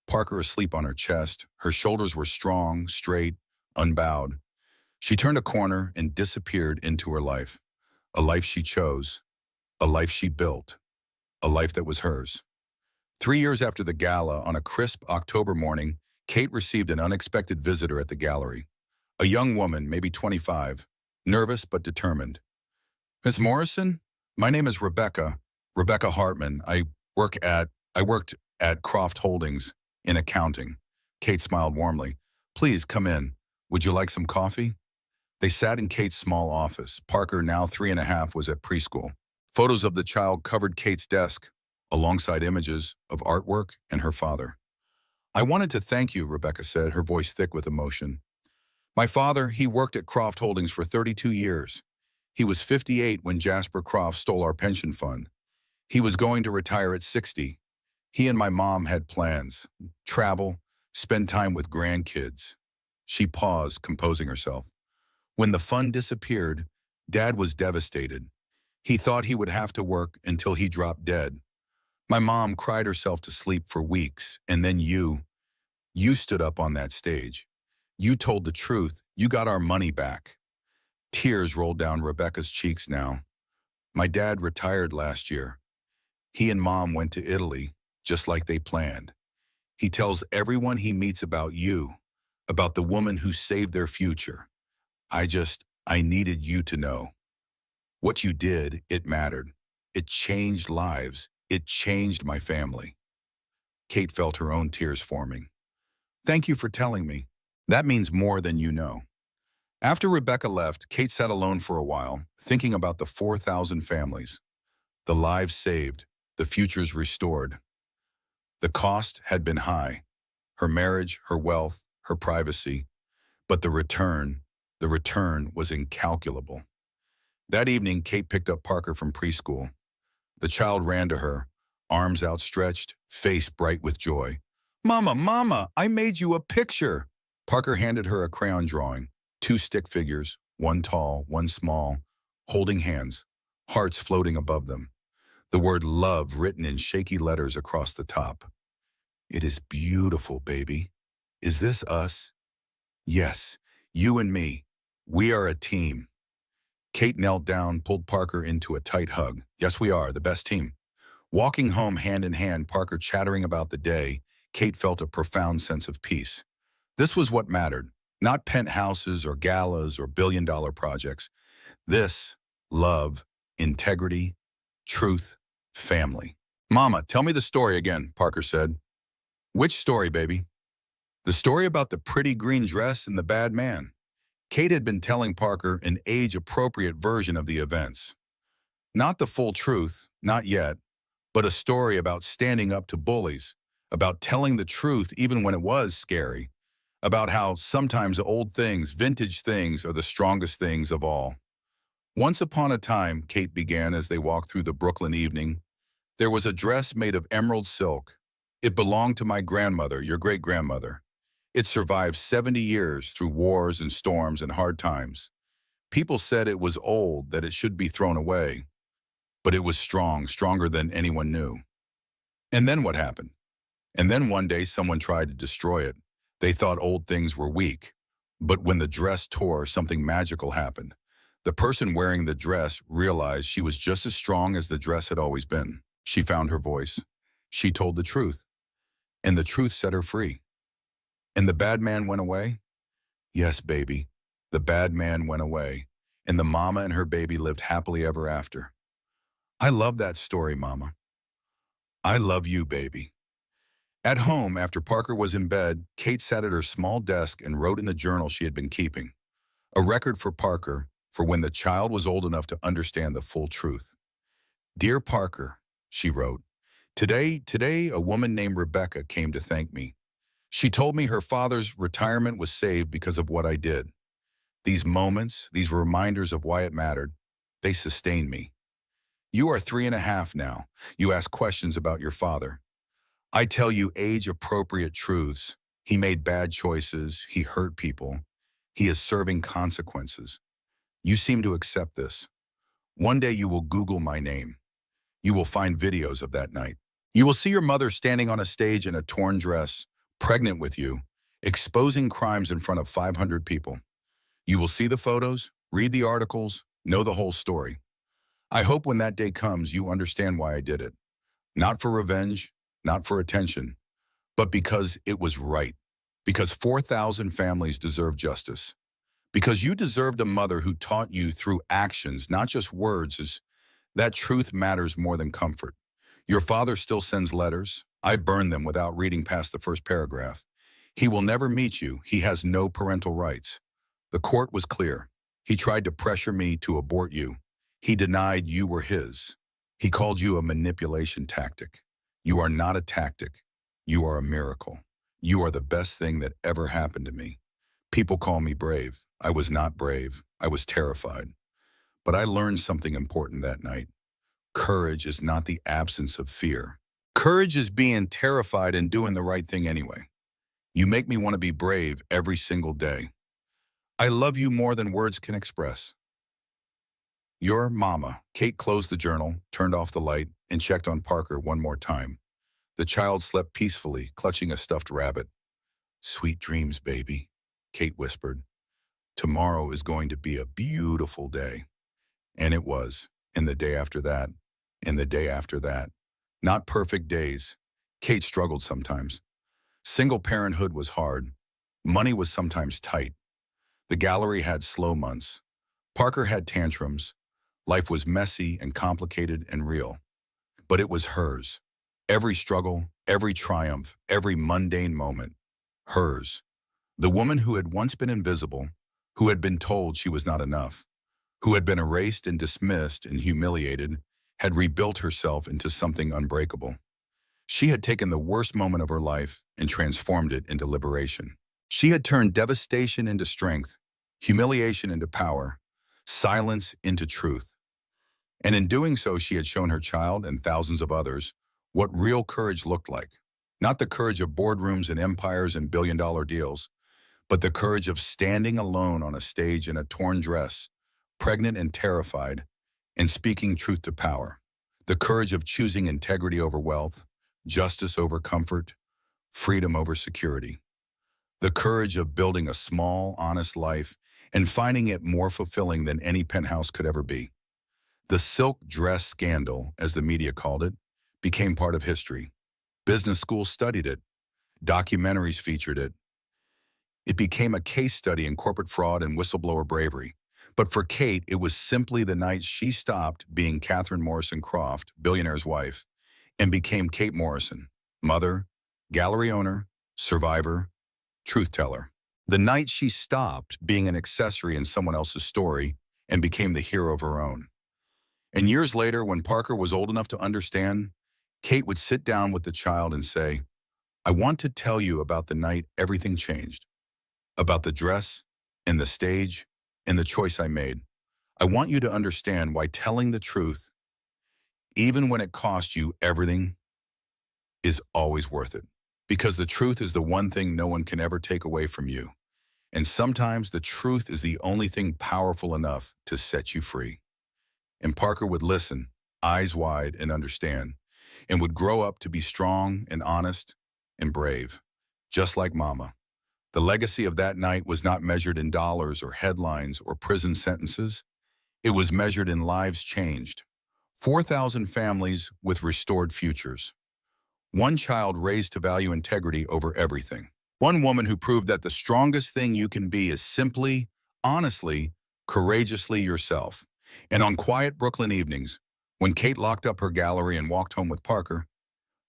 Parker asleep on her chest. Her shoulders were strong, straight, unbowed. She turned a corner and disappeared into her life. A life she chose, a life she built, a life that was hers. 3 years after the gala, on a crisp October morning, Kate received an unexpected visitor at the gallery. A young woman, maybe 25, nervous but determined. Miss Morrison, my name is Rebecca Hartman. I worked at Croft Holdings in accounting. Kate smiled warmly. Please come in. Would you like some coffee? They sat in Kate's small office. Parker, now 3.5, was at preschool. Photos of the child covered Kate's desk, alongside images of artwork and her father. I wanted to thank you, Rebecca said, her voice thick with emotion. My father, he worked at Croft Holdings for 32 years. He was 58 when Jasper Croft stole our pension fund. He was going to retire at 60. He and my mom had plans: travel, spend time with grandkids. She paused, composing herself. When the fund disappeared, Dad was devastated. He thought he would have to work until he dropped dead. My mom cried herself to sleep for weeks, and then you stood up on that stage. You told the truth. You got our money back. Tears rolled down Rebecca's cheeks now. My dad retired last year. He and Mom went to Italy, just like they planned. He tells everyone he meets about you, about the woman who saved their future. I needed you to know. What you did, it mattered. It changed lives. It changed my family. Kate felt her own tears forming. Thank you for telling me. That means more than you know. After Rebecca left, Kate sat alone for a while, thinking about the 4,000 families, the lives saved, the futures restored. The cost had been high: her marriage, her wealth, her privacy, but the return was incalculable. That evening, Kate picked up Parker from preschool. The child ran to her, arms outstretched, face bright with joy. Mama, Mama, I made you a picture. Parker handed her a crayon drawing, 2 stick figures, one tall, one small, holding hands, hearts floating above them. The word love written in shaky letters across the top. It is beautiful, baby. Is this us? Yes, you and me. We are a team. Kate knelt down, pulled Parker into a tight hug. Yes, we are, the best team. Walking home hand in hand, Parker chattering about the day, Kate felt a profound sense of peace. This was what mattered, not penthouses or galas or billion-dollar projects. This, love, integrity, truth, family. Mama, tell me the story again, Parker said. Which story, baby? The story about the pretty green dress and the bad man. Kate had been telling Parker an age-appropriate version of the events. Not the full truth, not yet, but a story about standing up to bullies, about telling the truth even when it was scary, about how sometimes old things, vintage things, are the strongest things of all. Once upon a time, Kate began as they walked through the Brooklyn evening, there was a dress made of emerald silk. It belonged to my grandmother, your great-grandmother. It survived 70 years through wars and storms and hard times. People said it was old, that it should be thrown away. But it was strong, stronger than anyone knew. And then what happened? And then one day someone tried to destroy it. They thought old things were weak. But when the dress tore, something magical happened. The person wearing the dress realized she was just as strong as the dress had always been. She found her voice. She told the truth. And the truth set her free. And the bad man went away? Yes, baby. The bad man went away. And the mama and her baby lived happily ever after. I love that story, Mama. I love you, baby. At home, after Parker was in bed, Kate sat at her small desk and wrote in the journal she had been keeping. A record for Parker, for when the child was old enough to understand the full truth. Dear Parker, she wrote, Today, a woman named Rebecca came to thank me. She told me her father's retirement was saved because of what I did. These moments, these reminders of why it mattered, they sustained me. You are 3.5 now. You ask questions about your father. I tell you age-appropriate truths. He made bad choices. He hurt people. He is serving consequences. You seem to accept this. One day you will Google my name. You will find videos of that night. You will see your mother standing on a stage in a torn dress, pregnant with you, exposing crimes in front of 500 people. You will see the photos, read the articles, know the whole story. I hope when that day comes, you understand why I did it. Not for revenge, not for attention, but because it was right. Because 4,000 families deserve justice. Because you deserved a mother who taught you through actions, not just words, is that truth matters more than comfort. Your father still sends letters. I burn them without reading past the first paragraph. He will never meet you. He has no parental rights. The court was clear. He tried to pressure me to abort you. He denied you were his. He called you a manipulation tactic. You are not a tactic. You are a miracle. You are the best thing that ever happened to me. People call me brave. I was not brave. I was terrified. But I learned something important that night. Courage is not the absence of fear. Courage is being terrified and doing the right thing anyway. You make me want to be brave every single day. I love you more than words can express. Your mama. Kate closed the journal, turned off the light, and checked on Parker one more time. The child slept peacefully, clutching a stuffed rabbit. Sweet dreams, baby, Kate whispered. Tomorrow is going to be a beautiful day. And it was. And the day after that. And the day after that. Not perfect days. Kate struggled sometimes. Single parenthood was hard. Money was sometimes tight. The gallery had slow months. Parker had tantrums. Life was messy and complicated and real. But it was hers. Every struggle, every triumph, every mundane moment. Hers. The woman who had once been invisible, who had been told she was not enough, who had been erased and dismissed and humiliated, had rebuilt herself into something unbreakable. She had taken the worst moment of her life and transformed it into liberation. She had turned devastation into strength, humiliation into power, silence into truth. And in doing so, she had shown her child and thousands of others what real courage looked like. Not the courage of boardrooms and empires and billion-dollar deals, but the courage of standing alone on a stage in a torn dress, pregnant and terrified, and speaking truth to power. The courage of choosing integrity over wealth, justice over comfort, freedom over security. The courage of building a small, honest life and finding it more fulfilling than any penthouse could ever be. The silk dress scandal, as the media called it, became part of history. Business schools studied it. Documentaries featured it. It became a case study in corporate fraud and whistleblower bravery. But for Kate, it was simply the night she stopped being Catherine Morrison Croft, Billionaire's wife, and became Kate Morrison, mother, gallery owner, survivor, truth teller. The night she stopped being an accessory in someone else's story and became the hero of her own. And years later, when Parker was old enough to understand, Kate would sit down with the child and say, I want to tell you about the night everything changed, about the dress and the stage and the choice I made. I want you to understand why telling the truth, even when it costs you everything, is always worth it. Because the truth is the one thing no one can ever take away from you. And sometimes the truth is the only thing powerful enough to set you free. And Parker would listen, eyes wide, and understand, and would grow up to be strong and honest and brave, just like Mama. The legacy of that night was not measured in dollars or headlines or prison sentences. It was measured in lives changed. 4,000 families with restored futures. One child raised to value integrity over everything. One woman who proved that the strongest thing you can be is simply, honestly, courageously yourself. And on quiet Brooklyn evenings, when Kate locked up her gallery and walked home with Parker,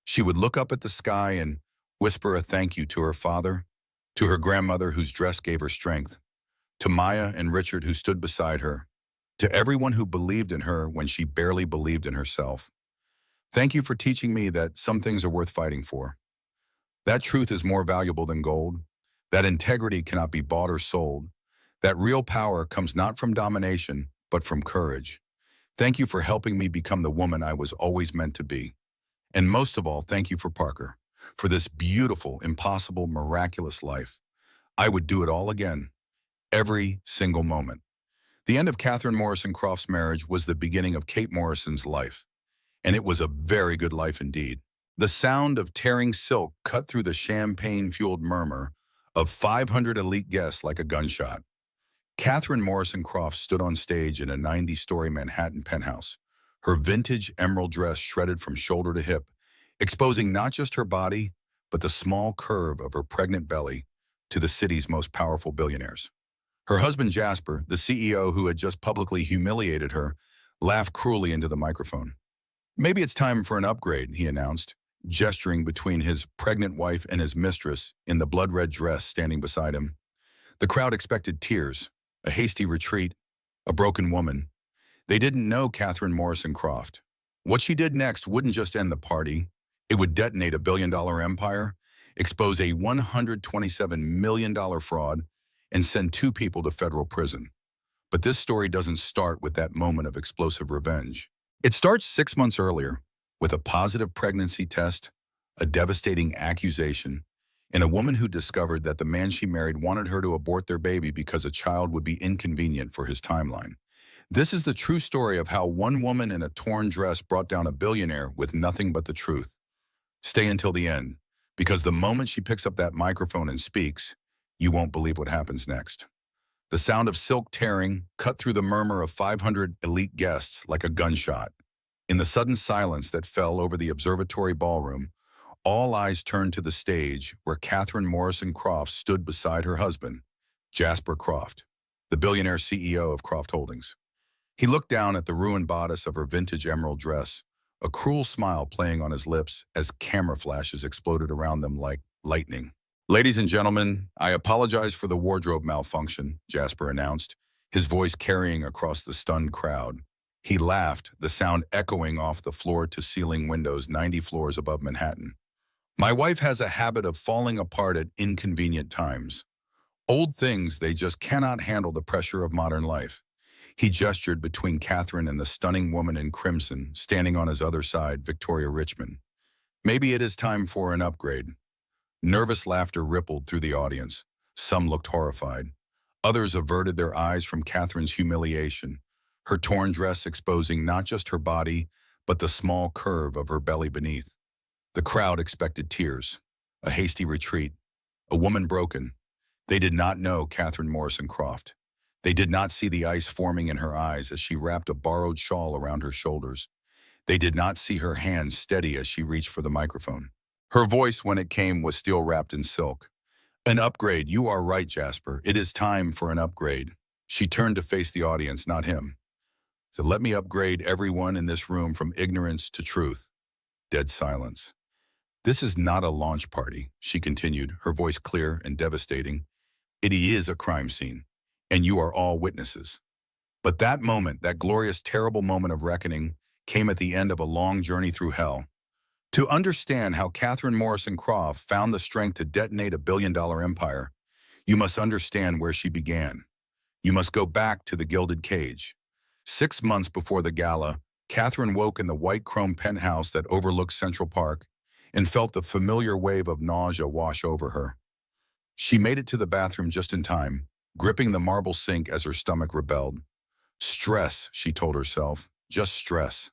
she would look up at the sky and whisper a thank you to her father, to her grandmother whose dress gave her strength, to Maya and Richard who stood beside her, to everyone who believed in her when she barely believed in herself. Thank you for teaching me that some things are worth fighting for. That truth is more valuable than gold. That integrity cannot be bought or sold. That real power comes not from domination, but from courage. Thank you for helping me become the woman I was always meant to be. And most of all, thank you for Parker, for this beautiful, impossible, miraculous life. I would do it all again, every single moment. The end of Catherine Morrison Croft's marriage was the beginning of Kate Morrison's life, and it was a very good life indeed. The sound of tearing silk cut through the champagne-fueled murmur of 500 elite guests like a gunshot. Catherine Morrison Croft stood on stage in a 90-story Manhattan penthouse, her vintage emerald dress shredded from shoulder to hip, exposing not just her body, but the small curve of her pregnant belly to the city's most powerful billionaires. Her husband Jasper, the CEO who had just publicly humiliated her, laughed cruelly into the microphone. "Maybe it's time for an upgrade," he announced, gesturing between his pregnant wife and his mistress in the blood-red dress standing beside him. The crowd expected tears, a hasty retreat, a broken woman. They didn't know Catherine Morrison Croft. What she did next wouldn't just end the party. It would detonate a billion-dollar empire, expose a $127 million fraud, and send two people to federal prison. But this story doesn't start with that moment of explosive revenge. It starts 6 months earlier, with a positive pregnancy test, a devastating accusation, and a woman who discovered that the man she married wanted her to abort their baby because a child would be inconvenient for his timeline. This is the true story of how one woman in a torn dress brought down a billionaire with nothing but the truth. Stay until the end, because the moment she picks up that microphone and speaks, you won't believe what happens next. The sound of silk tearing cut through the murmur of 500 elite guests like a gunshot. In the sudden silence that fell over the observatory ballroom, all eyes turned to the stage where Catherine Morrison Croft stood beside her husband, Jasper Croft, the billionaire CEO of Croft Holdings. He looked down at the ruined bodice of her vintage emerald dress, a cruel smile playing on his lips as camera flashes exploded around them like lightning. "Ladies and gentlemen, I apologize for the wardrobe malfunction," Jasper announced, his voice carrying across the stunned crowd. He laughed, the sound echoing off the floor-to-ceiling windows 90 floors above Manhattan. "My wife has a habit of falling apart at inconvenient times. Old things, they just cannot handle the pressure of modern life." He gestured between Catherine and the stunning woman in crimson, standing on his other side, Victoria Richmond. "Maybe it is time for an upgrade." Nervous laughter rippled through the audience. Some looked horrified. Others averted their eyes from Catherine's humiliation, her torn dress exposing not just her body, but the small curve of her belly beneath. The crowd expected tears, a hasty retreat, a woman broken. They did not know Catherine Morrison Croft. They did not see the ice forming in her eyes as she wrapped a borrowed shawl around her shoulders. They did not see her hands steady as she reached for the microphone. Her voice, when it came, was still wrapped in silk. "An upgrade, you are right, Jasper. It is time for an upgrade." She turned to face the audience, not him. "So let me upgrade everyone in this room from ignorance to truth." Dead silence. "This is not a launch party," she continued, her voice clear and devastating. "It is a crime scene, and you are all witnesses." But that moment, that glorious, terrible moment of reckoning, came at the end of a long journey through hell. To understand how Catherine Morrison Croft found the strength to detonate a billion-dollar empire, you must understand where she began. You must go back to the gilded cage. 6 months before the gala, Catherine woke in the white chrome penthouse that overlooked Central Park and felt the familiar wave of nausea wash over her. She made it to the bathroom just in time, gripping the marble sink as her stomach rebelled. Stress, she told herself, just stress.